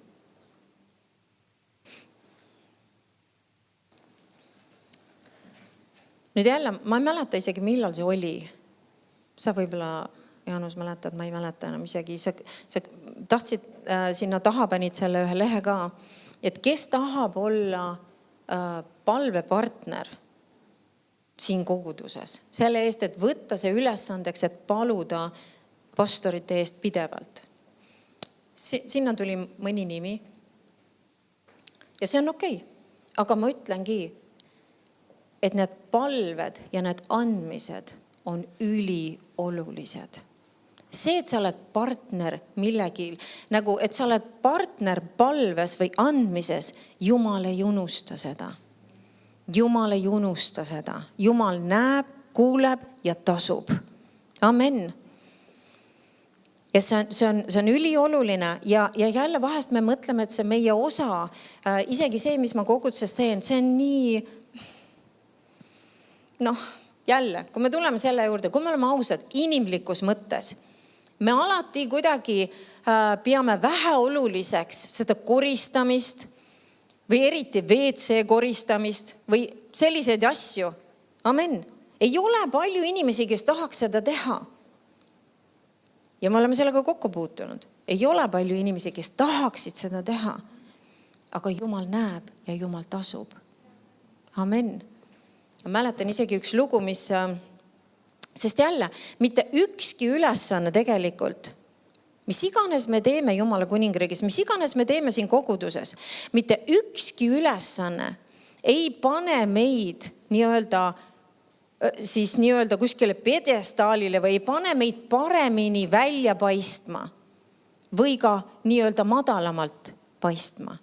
Nüüd jälle, ma ei mäleta isegi, millal see oli. Sa võib-olla, Jaanus, mäletad, ma ei mäleta enam isegi. Sa tahtsid sinna taha panid selle ühe lehe ka, et kes tahab olla palvepartner siin koguduses. Selle eest, et võtta see ülesandeks, et paluda pastorite eest pidevalt. Sinna tuli mõni nimi. Ja see on okei. Aga ma ütlengi, et need palved ja need andmised on üliolulised. See, et sa oled partner millegi, nagu et sa oled partner palves või andmises, Jumal ei unusta seda. Jumal ei unusta seda. Jumal näeb, kuuleb ja tasub. Amen. Ja see on ülioluline ja jälle vahest me mõtleme, et see meie osa, isegi see, mis ma koguduses teen, see on nii, jälle, kui me tuleme selle juurde, kui me oleme ausad, inimlikus mõttes, me alati kuidagi peame väheoluliseks seda koristamist või eriti WC koristamist või selliseid asju. Amen. Ei ole palju inimesi, kes tahaks seda teha. Ja me oleme sellega kokku puutunud. Ei ole palju inimesi, kes tahaksid seda teha. Aga Jumal näeb ja Jumal tasub. Amen. Ma mäletan isegi üks lugu, sest jälle, mitte ükski ülesanne tegelikult, mis iganes me teeme Jumala kuningriigis, mis iganes me teeme siin koguduses, mitte ükski ülesanne ei pane meid nii-öelda kuskile pedestaalile või ei pane meid paremini välja paistma või ka nii-öelda madalamalt paistma.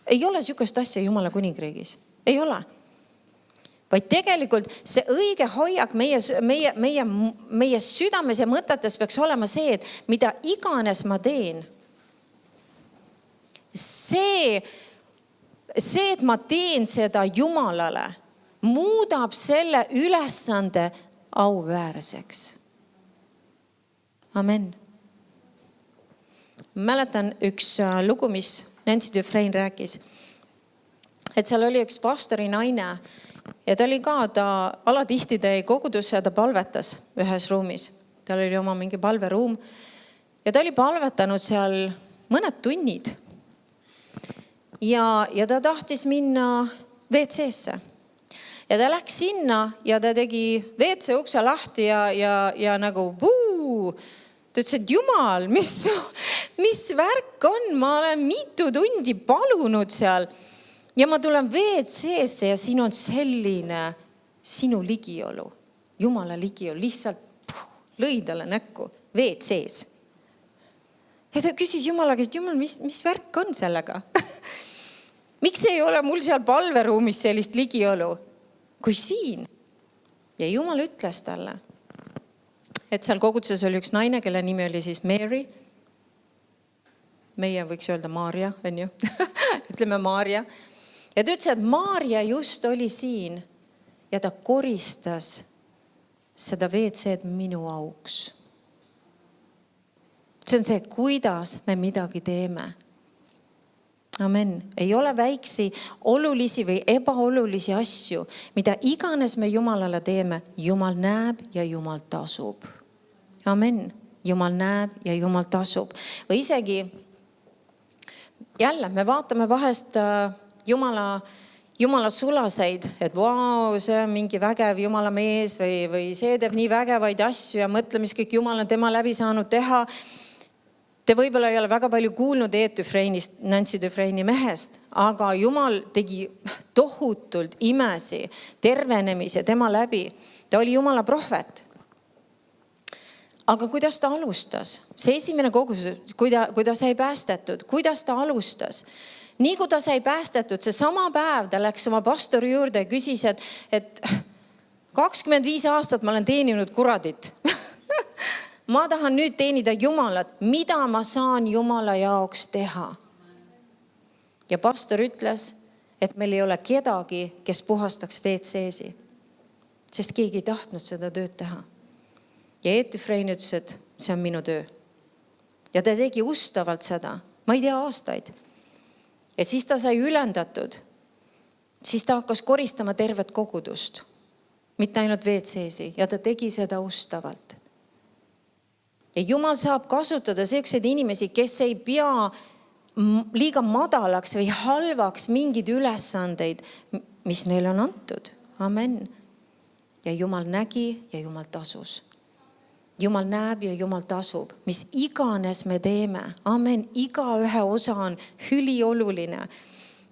Ei ole sükest asja Jumala kuningriigis. Ei ole. Vaid tegelikult see õige hoiak meie südames ja mõtetes peaks olema see, et mida iganes ma teen. See, et ma teen seda Jumalale, muudab selle ülesande auväärseks. Amen. Mäletan üks lugu, mis Nancy Dufresne rääkis, et seal oli üks pastori naine ja ta alatihti tõi kogudusse ja ta palvetas ühes ruumis. Tal oli oma mingi palveruum ja ta oli palvetanud seal mõned tunnid ja ta tahtis minna WC-sse. Ja ta läks sinna ja ta tegi WC ukse lahti ja nagu ta ütles, et Jumal, mis värk on? Ma olen mitu tundi palunud seal ja ma tulen WC-sse ja siin on selline sinu ligiolu. Jumala ligiolu, lihtsalt lõi talle näkku WC-s. Ja ta küsis Jumala käest, Jumal, mis värk on sellega? Miks ei ole mul seal palveruumis sellist ligiolu kui siin? Ja Jumal ütles talle, et seal koguduses oli üks naine, kelle nimi oli siis Mary. Meie võiks öelda Maarja, on ju? Ütleme Maarja. Ja ta ütles, et Maarja just oli siin ja ta koristas seda WC-d minu auks. See on see, kuidas me midagi teeme. Amen. Ei ole väiksi, olulisi või ebaolulisi asju, mida iganes me Jumalale teeme. Jumal näeb ja Jumal tasub. Amen. Jumal näeb ja Jumal tasub. Või isegi, jälle, me vaatame vahest Jumala sulaseid, et vau, see on mingi vägev Jumala mees või see teeb nii vägevaid asju ja mõtle, mis kõik Jumal on tema läbi saanud teha. Te võib-olla ei ole väga palju kuulnud Dufresne'ist, Nancy Dufresne'i mehest, aga Jumal tegi tohutult imesi, tervenemise tema läbi. Ta oli Jumala prohvet. Aga kuidas ta alustas? See esimene kogudus, kui ta sai päästetud, kuidas ta alustas? Nii kui ta sai päästetud, see sama päev ta läks oma pastori juurde ja küsis, et 25 aastat ma olen teeninud kuradit. Ma tahan nüüd teenida Jumalat. Mida ma saan Jumala jaoks teha? Ja pastor ütles, et meil ei ole kedagi, kes puhastaks WC-si, sest keegi ei tahtnud seda tööd teha. Ja Dufresne ütles, et see on minu töö. Ja ta tegi ustavalt seda, ma ei tea, aastaid. Ja siis ta sai ülendatud. Siis ta hakkas koristama tervet kogudust, mitte ainult WC-si, ja ta tegi seda ustavalt. Ja Jumal saab kasutada selliseid inimesi, kes ei pea liiga madalaks või halvaks mingeid ülesandeid, mis neil on antud. Amen. Ja Jumal nägi ja Jumal tasus. Jumal näeb ja Jumal tasub, mis iganes me teeme. Amen. Iga ühe osa on ülioluline.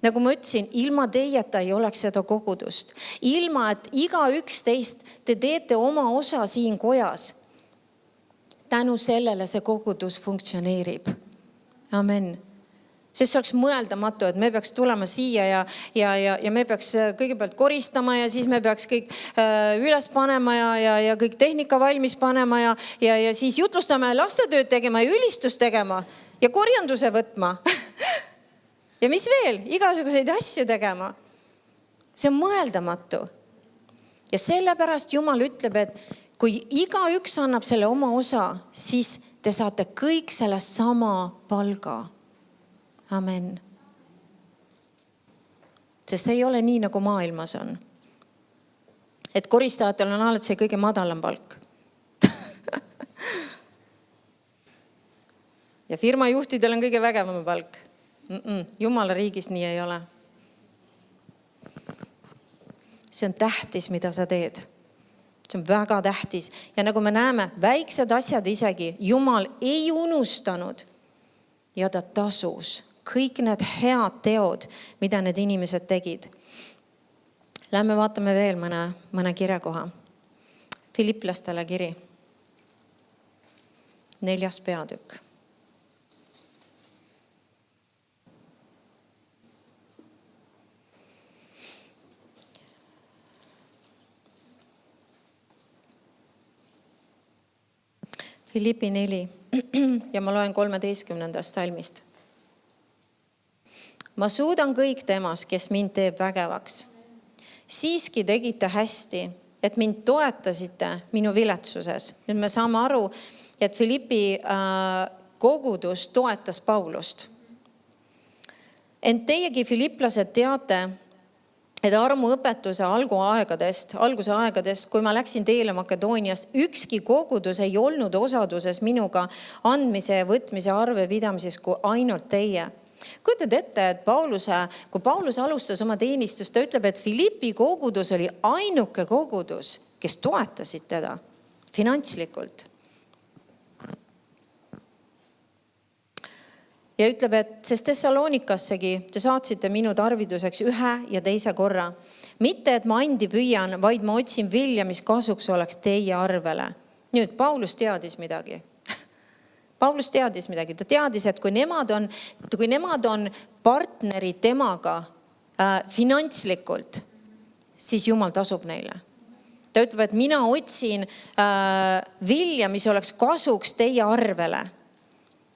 nagu ma ütlesin, ilma teieta ei oleks seda kogudust. Ilma, et igaüks teist te teete oma osa siin kojas. Tänu sellele see kogudus funktsioneerib. Amen. Sest see oleks mõeldamatu, et me peaks tulema siia ja me peaks kõigepealt koristama ja siis me peaks kõik üles panema ja kõik tehnika valmis panema ja siis jutlustama ja lastetööd tegema ja ülistust tegema ja korjanduse võtma. Ja mis veel? Igasuguseid asju tegema. See on mõeldamatu. Ja sellepärast Jumal ütleb, et kui igaüks annab selle oma osa, siis te saate kõik selle sama palga. Amen. Sest see ei ole nii, nagu maailmas on. Et koristajatel on alati see kõige madalam palk. Ja firma juhtidel on kõige vägevam palk. Jumala riigis nii ei ole. See on tähtis, mida sa teed. See on väga tähtis. Ja nagu me näeme, väiksed asjad isegi Jumal ei unustanud ja ta tasus kõik need head teod, mida need inimesed tegid. Lähme vaatame veel mõne kirjakoha. Filiplastele kiri. 4. peatükk. Filippi 4 ja ma loen 13. salmist. Ma suudan kõik temas, kes mind teeb vägevaks. Siiski tegite hästi, et mind toetasite minu viletsuses. Nüüd me saame aru, et Filippi kogudus toetas Paulust. Ent teiegi filiplased teate, et armuõpetuse alguse aegadest, kui ma läksin teele Makedooniast, ükski kogudus ei olnud osaduses minuga andmise ja võtmise arve pidamises kui ainult teie. Kujutad ette, et kui Paulus alustas oma teenistust, ta ütleb, et Filippi kogudus oli ainuke kogudus, kes toetasid teda finantslikult. Ja ütleb, et sest Thessalonikassegi te saatsite minu tarviduseks ühe ja teise korra. Mitte, et ma andi püüan, vaid ma otsin vilja, mis kasuks oleks teie arvele. Nüüd, Paulus teadis midagi. Paulus teadis midagi. Ta teadis, et kui nemad on partnerid temaga finantslikult, siis Jumal tasub neile. Ta ütleb, et mina otsin vilja, mis oleks kasuks teie arvele.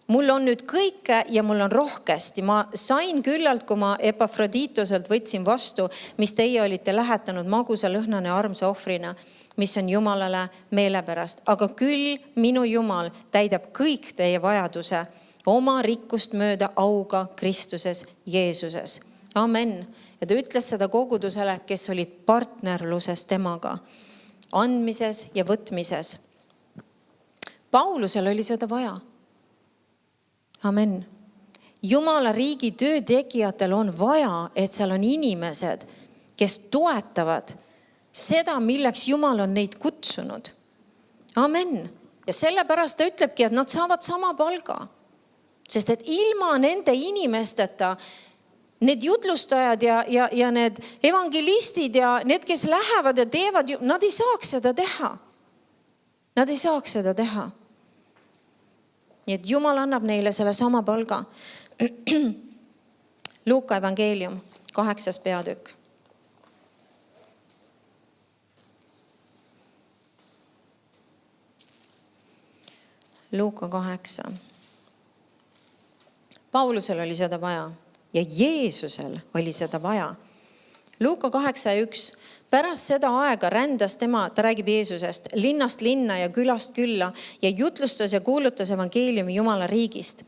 Mul on nüüd kõike ja mul on rohkesti. Ma sain küllalt, kui ma Epafrodituselt võtsin vastu, mis teie olite lähetanud magusa lõhnane armsa ohvrina, mis on Jumalale meelepärast. Aga küll minu Jumal täidab kõik teie vajaduse oma rikkust mööda auga Kristuses Jeesuses. Amen. Ja ta ütles seda kogudusele, kes olid partnerluses temaga, andmises ja võtmises. Paulusel oli seda vaja. Amen. Jumala riigi töötegijatel on vaja, et seal on inimesed, kes toetavad seda, milleks Jumal on neid kutsunud. Amen. Ja sellepärast ta ütlebki, et nad saavad sama palga. Sest et ilma nende inimesteta, need jutlustajad ja need evangelistid ja need, kes lähevad ja teevad, nad ei saaks seda teha. Nad ei saaks seda teha. Nii et Jumal annab neile selle sama palga. Luuka evangeelium, 8. peatükk. Luuka 8. Paulusel oli seda vaja ja Jeesusel oli seda vaja. Luuka 8:1. Pärast seda aega rändas tema, ta räägib Jeesusest, linnast linna ja külast külla ja jutlustas ja kuulutas evangeeliumi Jumala riigist.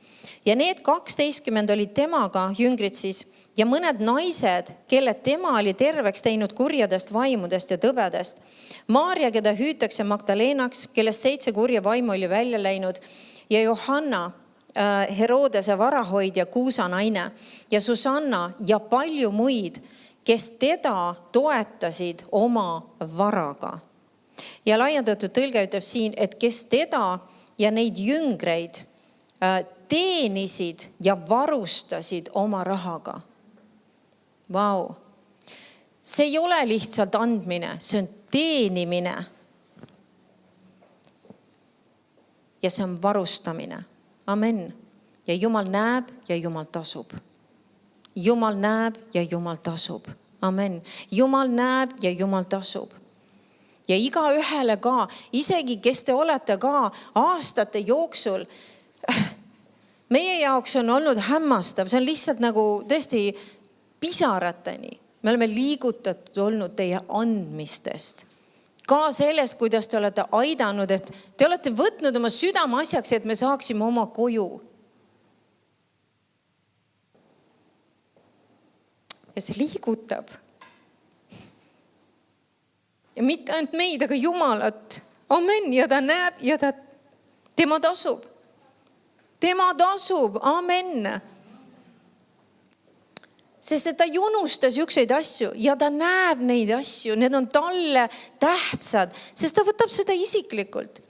Ja need 12 olid temaga, jüngrid siis, ja mõned naised, kelle tema oli terveks teinud kurjadest vaimudest ja tõbedest. Maarja, keda hüütakse Magdalenaks, kellest 7 kurja vaimu oli välja läinud, ja Johanna, Herodese varahoidja, Kuusa naine, ja Susanna ja palju muid, kes teda toetasid oma varaga. Ja laiendatud tõlge ütleb siin, et kes teda ja neid jüngreid teenisid ja varustasid oma rahaga. Vau. See ei ole lihtsalt andmine, see on teenimine. Ja see on varustamine. Amen. Ja Jumal näeb ja Jumal tasub. Jumal näeb ja Jumal tasub. Amen. Jumal näeb ja Jumal tasub. Ja iga ühele ka, isegi kes te olete ka aastate jooksul, meie jaoks on olnud hämmastav, see on lihtsalt nagu tõesti pisarateni. Me oleme liigutatud olnud teie andmistest. Ka sellest, kuidas te olete aidanud, et te olete võtnud oma südame asjaks, et me saaksime oma koju. Ja see liigutab. Ja mitte ainult meid, aga Jumalat. Amen. Ja ta näeb ja tema tasub. Tema tasub. Amen. Sest ta ei unusta siukseid asju ja ta näeb neid asju. Need on talle tähtsad, sest ta võtab seda isiklikult.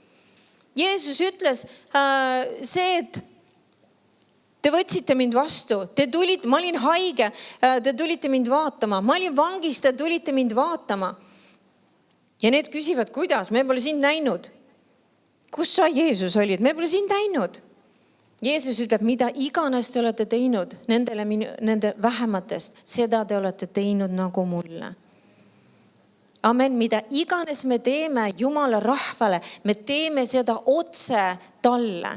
Jeesus ütles see, et te võtsite mind vastu. Ma olin haige, te tulite mind vaatama. Ma olin vangis, te tulite mind vaatama. Ja need küsivad, kuidas? Me pole sind näinud. Kus sa, Jeesus, olid? Me pole sind näinud. Jeesus ütleb, mida iganes te olete teinud nende vähematest, seda te olete teinud nagu mulle. Amen. Mida iganes me teeme Jumala rahvale, me teeme seda otse talle.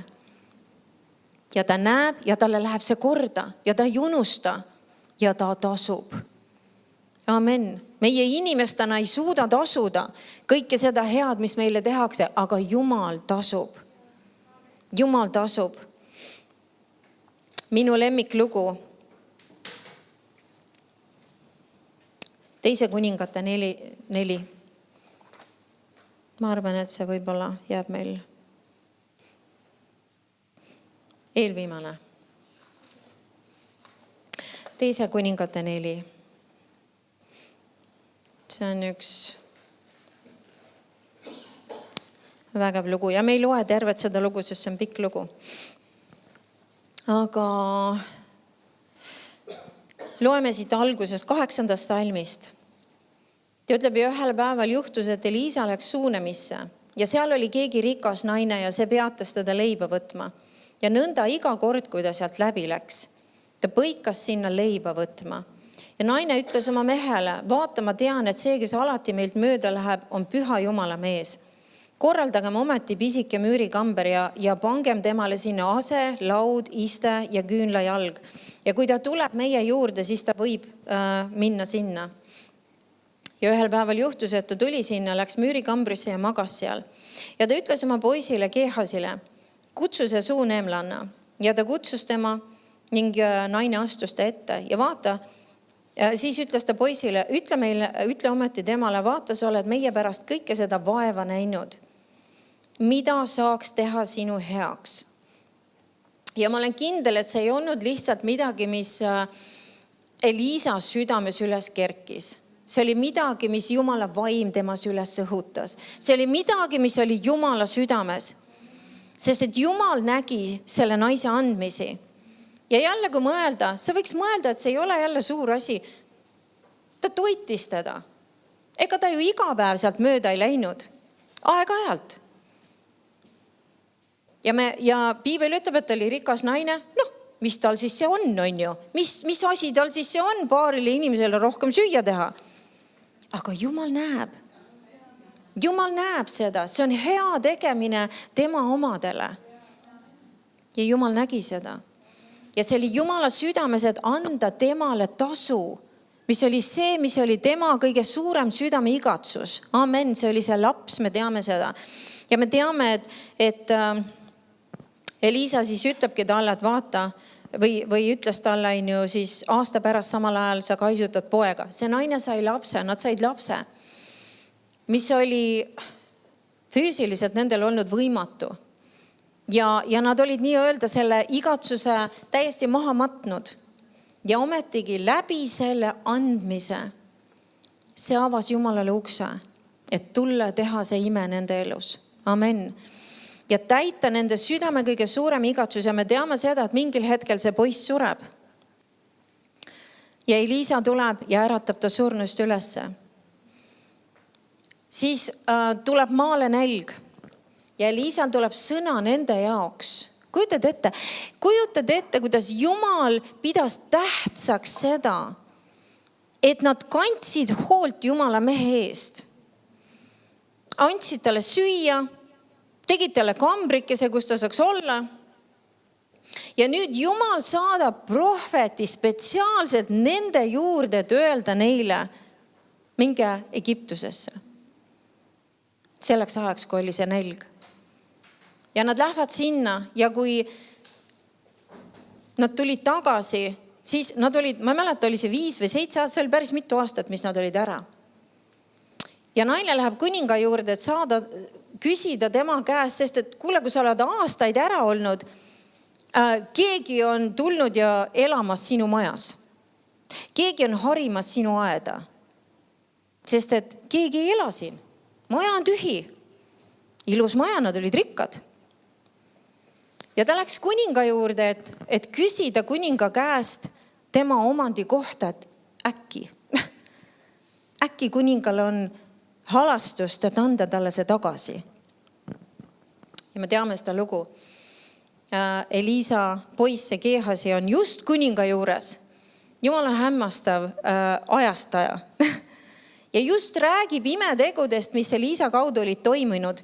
Ja ta näeb ja talle läheb see korda ja ta ei unusta ja ta tasub. Amen. Meie inimestena ei suuda tasuda kõike seda head, mis meile tehakse, aga Jumal tasub. Jumal tasub. Minu lemmiklugu. 2 Kuningate 4. Ma arvan, et see võib-olla jääb meil eelviimane. 2 Kuningate 4. See on üks vägev lugu ja me ei loe tervet seda lugu, sest see on pikk lugu. Aga loeme siit algusest 8. salmist. Ta ütleb, ühel päeval juhtus, et Eliisa läks suunemisse ja seal oli keegi rikas naine ja see peatas teda leiba võtma. Ja nõnda iga kord, kui ta sealt läbi läks, ta põikas sinna leiba võtma. Ja naine ütles oma mehele, vaata, ma tean, et see, kes alati meilt mööda läheb, on püha Jumala mees. Korraldagem ometi pisike müürikamber ja pangem temale sinna ase, laud, iste ja küünlajalg. Ja kui ta tuleb meie juurde, siis ta võib minna sinna. Ja ühel päeval juhtus, et ta tuli sinna, läks müürikambrisse ja magas seal. Ja ta ütles oma poisile Geehasile, kutsu see suuneemlanna. Ja ta kutsus tema ning naine astus ta ette. Ja vaata, siis ütles ta poisile, ütle ometi temale, vaata, sa oled meie pärast kõike seda vaeva näinud. Mida saaks teha sinu heaks? Ja ma olen kindel, et see ei olnud lihtsalt midagi, mis Eliisa südames üles kerkis. See oli midagi, mis Jumala vaim temas üles õhutas. See oli midagi, mis oli Jumala südames. Sest et Jumal nägi selle naise andmisi. Ja jälle, kui mõelda, sa võiks mõelda, et see ei ole jälle suur asi. Ta toitis teda. Ega ta ju iga päev sealt mööda ei läinud. Aeg-ajalt. Ja Piibel ütleb, et ta oli rikas naine. Mis tal siis see on ju? Mis asi tal siis see on paarile inimesele rohkem süüa teha? Aga Jumal näeb. Jumal näeb seda. See on hea tegemine tema omadele. Ja Jumal nägi seda. Ja see oli Jumala südames, et anda temale tasu, mis oli see, mis oli tema kõige suurem südame igatsus. Amen, see oli see laps, me teame seda. Ja me teame, et Eliisa siis ütlebki talle, et vaata, või ütles talle siis aasta pärast samal ajal sa kaisutad poega. See naine sai lapse, nad said lapse, mis oli füüsiliselt nendel olnud võimatu. Ja nad olid nii-öelda selle igatsuse täiesti maha matnud. Ja ometigi läbi selle andmise see avas Jumalale ukse, et tulla teha see ime nende elus. Amen. Ja täita nende südame kõige suurem igatsus ja me teame seda, et mingil hetkel see poiss sureb. ja Elisa tuleb ja äratab ta surnust ülesse. Siis tuleb maale nälg ja Elisal tuleb sõna nende jaoks. Kujutad ette, kuidas Jumal pidas tähtsaks seda, et nad kandsid hoolt Jumala mehe eest. Andsid talle süüa, tegid talle kambrikese, kus ta saaks olla. Ja nüüd Jumal saadab prohveti spetsiaalselt nende juurde, et öelda neile, minge Egiptusesse. Selleks ajaks, kui oli see nälg. Ja nad lähevad sinna ja kui nad tulid tagasi, siis nad olid, ma ei mäleta, oli see 5 või 7 aastat, see oli päris mitu aastat, mis nad olid ära. Ja naine läheb kuninga juurde, et küsida tema käest, sest et kuule, kui sa oled aastaid ära olnud, keegi on tulnud ja elamas sinu majas. Keegi on harimas sinu aeda, sest et keegi ei ela siin. Maja on tühi. Ilus maja, nad olid rikkad. Ja ta läks kuninga juurde, et küsida kuninga käest tema omandi kohta, et äkki kuningal on halastust, et anda talle see tagasi. Ja me teame seda lugu. Elisa poiss Gehasi on just kuninga juures. Jumal on hämmastav ajastaja. Ja just räägib imetegudest, mis Elisa kaudu olid toimunud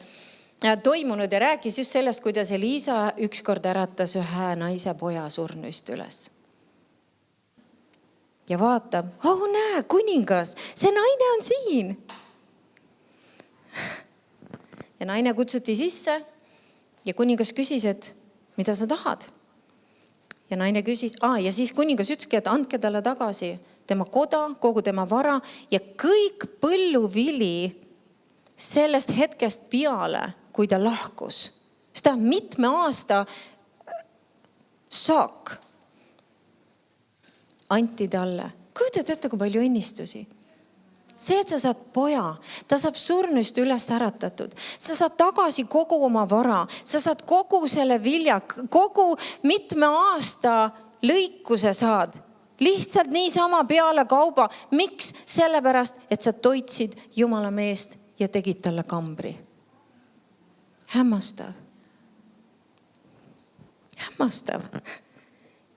ja rääkis just sellest, kuidas Elisa ükskord äratas ühe naise poja surnust üles. Ja vaatab, näe, kuningas, see naine on siin. Ja naine kutsuti sisse ja kuningas küsis, et mida sa tahad? Ja naine küsis, ja siis kuningas ütleski, et andke talle tagasi tema koda, kogu tema vara ja kõik põlluvili sellest hetkest peale, kui ta lahkus. Seda mitme aasta saak anti talle. Kujutad ette, kui palju õnnistusi. See, et sa saad poja, ta saab surnust üles äratatud. Sa saad tagasi kogu oma vara. Sa saad kogu selle vilja, kogu mitme aasta lõikuse saad. Lihtsalt niisama peale kauba. Miks? Sellepärast, et sa toitsid Jumala meest ja tegid talle kambri. Hämmastav. Hämmastav.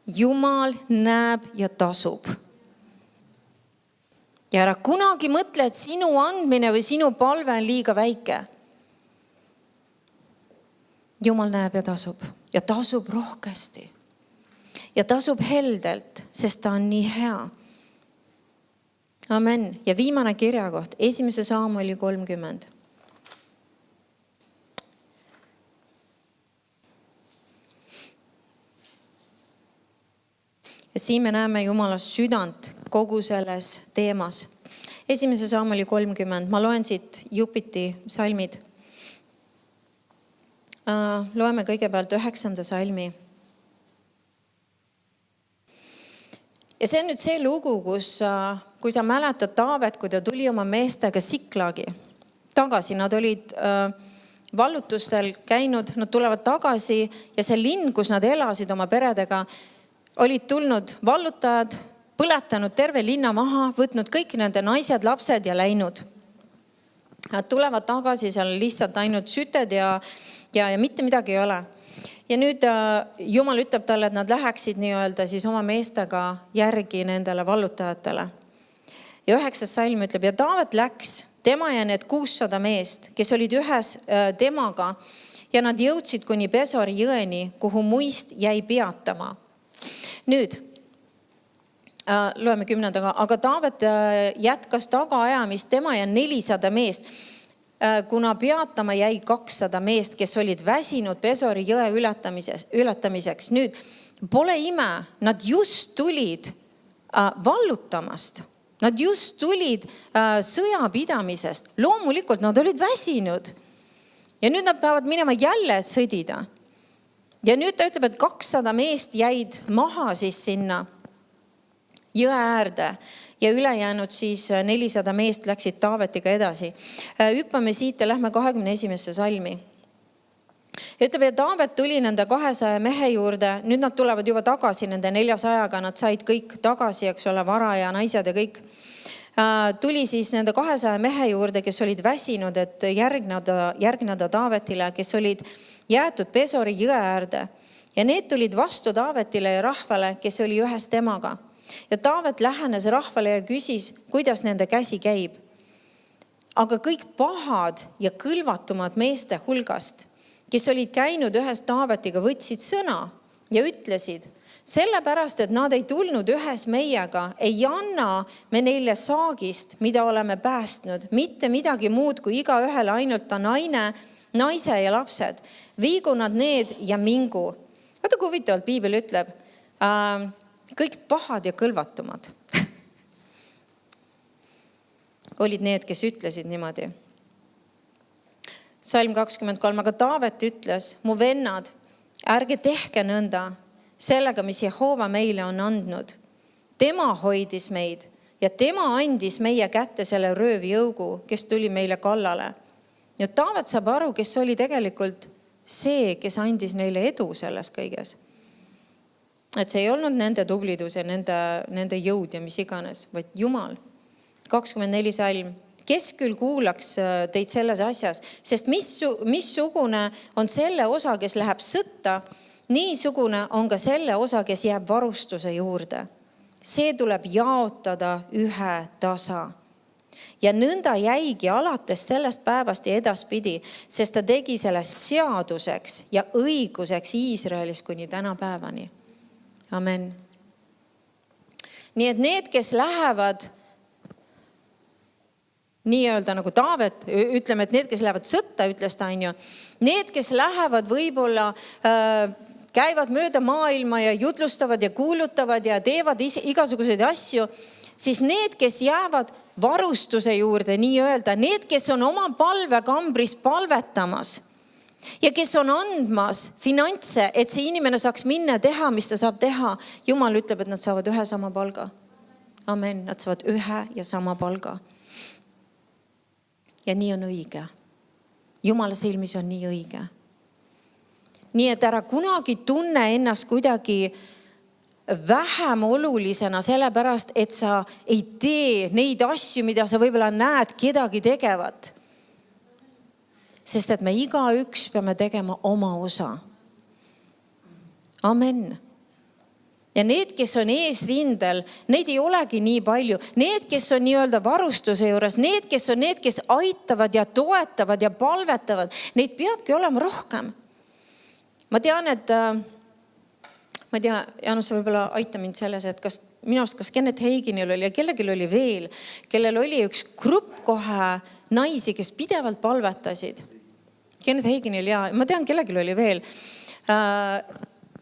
Jumal näeb ja tasub. Ja ära kunagi mõtle, et sinu andmine või sinu palve on liiga väike. Jumal näeb ja tasub. Ja tasub rohkesti. Ja tasub heldelt, sest ta on nii hea. Amen. Ja viimane kirjakoht, 1. Saamueli 30. Ja siin me näeme Jumala südant kogu selles teemas. 1. Saamueli 30. Ma loen siit Jupiti salmid. Loeme kõigepealt 9. salmi. Ja see on nüüd see lugu, kui sa mäletad Taavet, kui ta tuli oma meestega Siklagi tagasi. Nad olid vallutustel käinud, nad tulevad tagasi ja see linn, kus nad elasid oma peredega, olid tulnud vallutajad, põletanud terve linna maha, võtnud kõik nende naised, lapsed ja läinud. Nad tulevad tagasi, seal lihtsalt ainult süted ja mitte midagi ei ole. Ja nüüd Jumal ütleb talle, et nad läheksid nii-öelda siis oma meestega järgi nendele vallutajatele. Ja 9. salm ütleb, ja Taavet läks, tema ja need 600 meest, kes olid ühes temaga ja nad jõudsid kuni Besori jõeni, kuhu muist jäi peatama. Nüüd loeme 10. Aga Taavet jätkas tagaajamist, tema ja 400 meest, kuna peatama jäi 200 meest, kes olid väsinud Besori jõe ületamiseks. Nüüd pole ime, nad just tulid vallutamast. Nad just tulid sõjapidamisest. Loomulikult nad olid väsinud. Ja nüüd nad peavad minema jälle sõdida. Ja nüüd ta ütleb, et 200 meest jäid maha siis sinna jõe äärde. Ja ülejäänud siis 400 meest läksid Taavetiga edasi. Hüppame siit ja lähme 21. salmi. Ütleb, et Taavet tuli nende 200 mehe juurde, nüüd nad tulevad juba tagasi nende 400-ga, nad said kõik tagasi, eks ole, vara ja naised ja kõik. Tuli siis nende 200 mehe juurde, kes olid väsinud, et järgneda Taavetile, kes olid jäetud Besori jõe äärde. Ja need tulid vastu Taavetile ja rahvale, kes oli ühes temaga. Ja Taavet lähenes rahvale ja küsis, kuidas nende käsi käib. Aga kõik pahad ja kõlvatumad meeste hulgast, kes olid käinud ühes Taavetiga, võtsid sõna ja ütlesid, sellepärast, et nad ei tulnud ühes meiega, ei anna me neile saagist, mida oleme päästnud, mitte midagi muud kui igaühele ainult ta naise ja lapsed. Viigu nad need ja mingu. Vaata, kui huvitavalt Piibel ütleb, kõik pahad ja kõlvatumad olid need, kes ütlesid niimoodi. Salm 23, aga Taavet ütles, mu vennad, ärge tehke nõnda sellega, mis Jehova meile on andnud. Tema hoidis meid ja tema andis meie kätte selle röövjõugu, kes tuli meile kallale. Ja Taavet saab aru, kes oli tegelikult see, kes andis neile edu selles kõiges. Et see ei olnud nende tublidus ja nende jõud ja mis iganes, vaid Jumal. 24 salm. Kes küll kuulaks teid selles asjas, sest missugune on selle osa, kes läheb sõtta, niisugune on ka selle osa, kes jääb varustuse juurde. See tuleb jaotada ühe tasa. Ja nõnda jäigi alates sellest päevast ja edaspidi, sest ta tegi sellest seaduseks ja õiguseks Iisraelis kuni tänapäevani. Amen. Nii et need, kes lähevad nii-öelda nagu Taavet, ütleme, et need, kes lähevad sõtta, ütles ta, need, kes lähevad võib-olla käivad mööda maailma ja jutlustavad ja kuulutavad ja teevad igasuguseid asju, siis need, kes jäävad varustuse juurde, nii-öelda, need, kes on oma palvekambris palvetamas ja kes on andmas finantse, et see inimene saaks minna teha, mis ta saab teha, Jumal ütleb, et nad saavad ühe sama palga. Amen, nad saavad ühe ja sama palga. Ja nii on õige. Jumala silmis on nii õige. Nii et ära kunagi tunne ennast kuidagi vähem olulisena sellepärast, et sa ei tee neid asju, mida sa võib-olla näed kedagi tegevat. Sest et me igaüks peame tegema oma osa. Amen. Ja need, kes on eesrindel, neid ei olegi nii palju. Need, kes on nii-öelda varustuse juures, need, kes aitavad ja toetavad ja palvetavad, neid peabki olema rohkem. Ma tean, et Jaanus, sa võib-olla aita mind selles, et kas Kenneth Haginil oli ja kellelgi oli veel, kellel oli üks grupp kohe naisi, kes pidevalt palvetasid. Kenneth Haginil ja ma tean, kellelgi oli veel.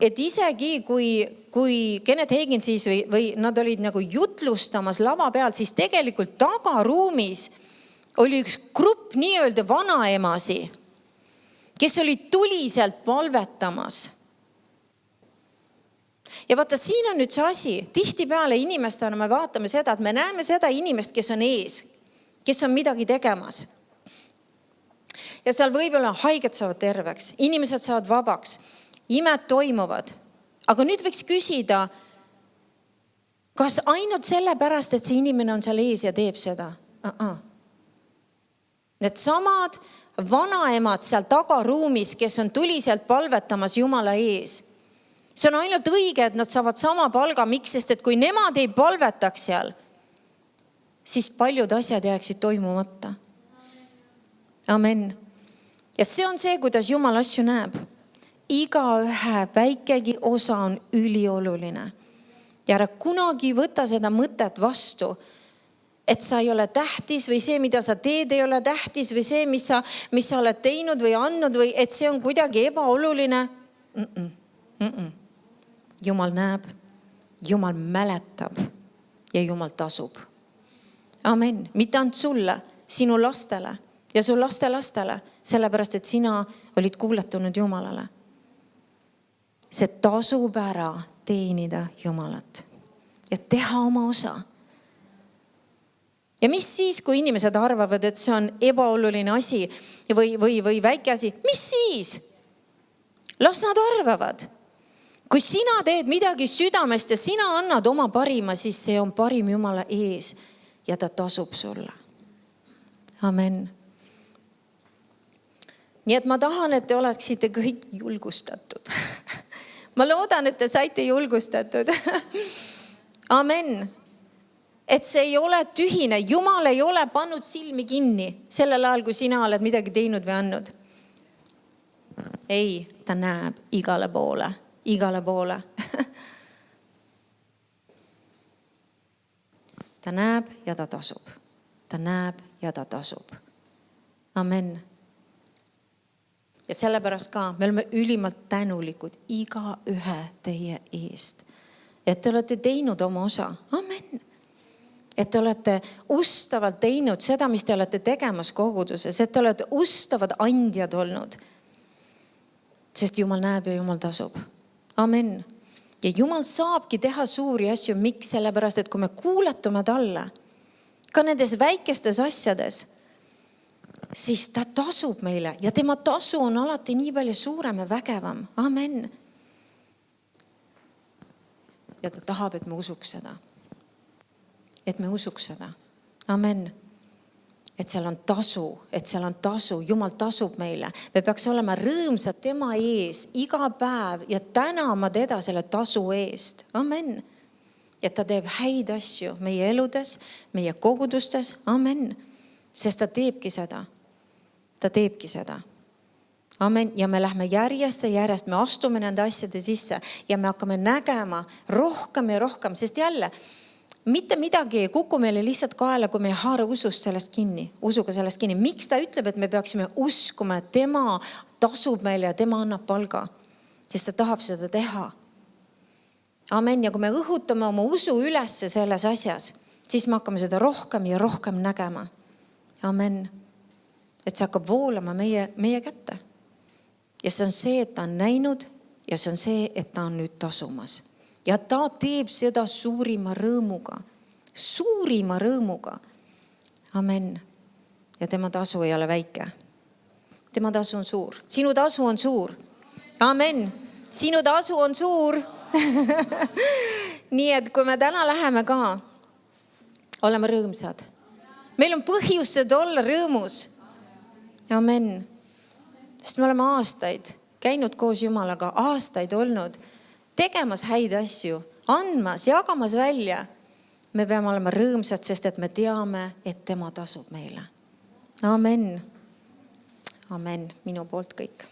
Et isegi kui Kenneth Hagin siis või nad olid nagu jutlustamas lava peal, siis tegelikult tagaruumis oli üks grupp nii-öelda vanaemasi, kes olid tuliselt palvetamas. Ja vaata, siin on nüüd see asi. Tihtipeale inimestena me vaatame seda, et me näeme seda inimest, kes on ees, kes on midagi tegemas. Ja seal võib-olla haiged saavad terveks, inimesed saavad vabaks, imed toimuvad. Aga nüüd võiks küsida, kas ainult sellepärast, et see inimene on seal ees ja teeb seda? Need samad vanaemad seal tagaruumis, kes on tuliselt palvetamas Jumala ees. See on ainult õige, et nad saavad sama palga, miks, sest et kui nemad ei palvetaks seal, siis paljud asjad jääksid toimumata. Amen. Ja see on see, kuidas Jumal asju näeb. Igaühe väikegi osa on ülioluline. Ja ära kunagi võta seda mõtet vastu, et sa ei ole tähtis või see, mida sa teed, ei ole tähtis või see, mis sa oled teinud või andnud või et see on kuidagi ebaoluline. Jumal näeb, Jumal mäletab ja Jumal tasub. Amen. Mitte ainult sulle, sinu lastele ja su lastele, sellepärast, et sina olid kuulatunud Jumalale. See tasub ära teenida Jumalat ja teha oma osa. Ja mis siis, kui inimesed arvavad, et see on ebaoluline asi või väike asi, mis siis? Las nad arvavad. Kui sina teed midagi südamest ja sina annad oma parima, siis see on parim Jumala ees ja ta tasub sulle. Amen. Nii et ma tahan, et te oleksite kõik julgustatud. Ma loodan, et te saite julgustatud. Amen. Et see ei ole tühine. Jumal ei ole pannud silmi kinni sellel ajal, kui sina oled midagi teinud või andnud. Ei, ta näeb igale poole. Igale poole. Ta näeb ja ta tasub. Ta näeb ja ta tasub. Amen. Ja sellepärast ka me oleme ülimalt tänulikud iga ühe teie eest. Et te olete teinud oma osa. Amen. Et te olete ustavalt teinud seda, mis te olete tegemas koguduses. Et te olete ustavad andjad olnud. Sest Jumal näeb ja Jumal tasub. Amen. Ja Jumal saabki teha suuri asju. Miks? Sellepärast, et kui me kuuletume talle, ka nendes väikestes asjades, siis ta tasub meile ja tema tasu on alati nii palju suurem ja vägevam. Amen. Ja ta tahab, et me usuks seda. Et me usuks seda. Amen. Et seal on tasu. Jumal tasub meile. Me peaks olema rõõmsad tema ees iga päev ja tänama teda selle tasu eest. Amen. Ja ta teeb häid asju meie eludes, meie kogudustes. Amen. Sest ta teebki seda. Ta teebki seda. Amen. Ja me lähme järjest, me astume nende asjade sisse ja me hakkame nägema rohkem ja rohkem, sest jälle mitte midagi ei kuku meile lihtsalt kaela, kui me ei haara usuga sellest kinni. Miks ta ütleb, et me peaksime uskuma, et tema tasub meile ja tema annab palga, sest ta tahab seda teha. Amen. Ja kui me õhutame oma usu ülesse selles asjas, siis me hakkame seda rohkem ja rohkem nägema. Amen. Et see hakkab voolama meie kätte. Ja see on see, et ta on näinud ja see on see, et ta on nüüd tasumas. Ja ta teeb seda suurima rõõmuga. Suurima rõõmuga. Amen. Ja tema tasu ei ole väike. Tema tasu on suur. Sinu tasu on suur. Amen. Sinu tasu on suur. Nii et kui me täna läheme ka, oleme rõõmsad. Meil on põhjused olla rõõmus. Amen. Sest me oleme aastaid käinud koos Jumalaga, aastaid olnud, tegemas häid asju, andmas, jagamas välja. Me peame olema rõõmsad, sest et me teame, et tema tasub meile. Amen. Amen. Minu poolt kõik.